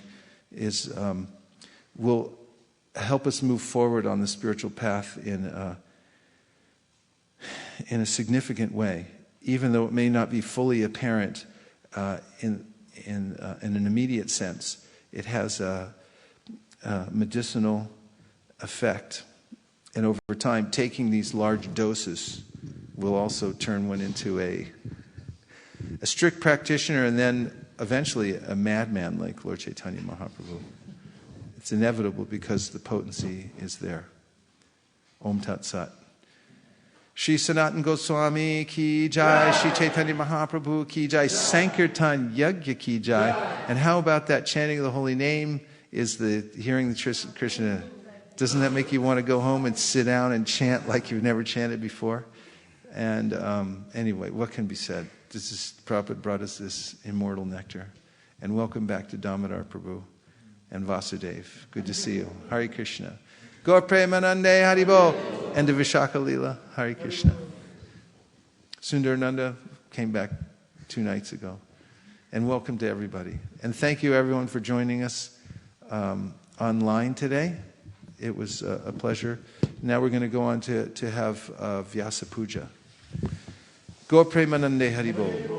will help us move forward on the spiritual path in a significant way, even though it may not be fully apparent in an immediate sense. It has a medicinal effect. And over time, taking these large doses will also turn one into a strict practitioner, and then eventually a madman like Lord Chaitanya Mahaprabhu. It's inevitable because the potency is there. Om Tat Sat. Shri Sanatana Goswami ki jai, Shri Chaitanya Mahaprabhu ki jai, Sankirtan Yagya ki jai. And how about that chanting of the holy name is the hearing the Krishna? Doesn't that make you want to go home and sit down and chant like you've never chanted before? And anyway, what can be said? Prabhupada brought us this immortal nectar. And welcome back to Damodar Prabhu and Vasudev. Good to see you. Hare Krishna. Gaur Premanande Haribo. End of Vishaka Leela. Hare Krishna. Sundarananda came back 2 nights ago. And welcome to everybody. And thank you everyone for joining us online today. It was a pleasure. Now we're going to go on to have Vyasa Puja. Gaur Premanande Haribo.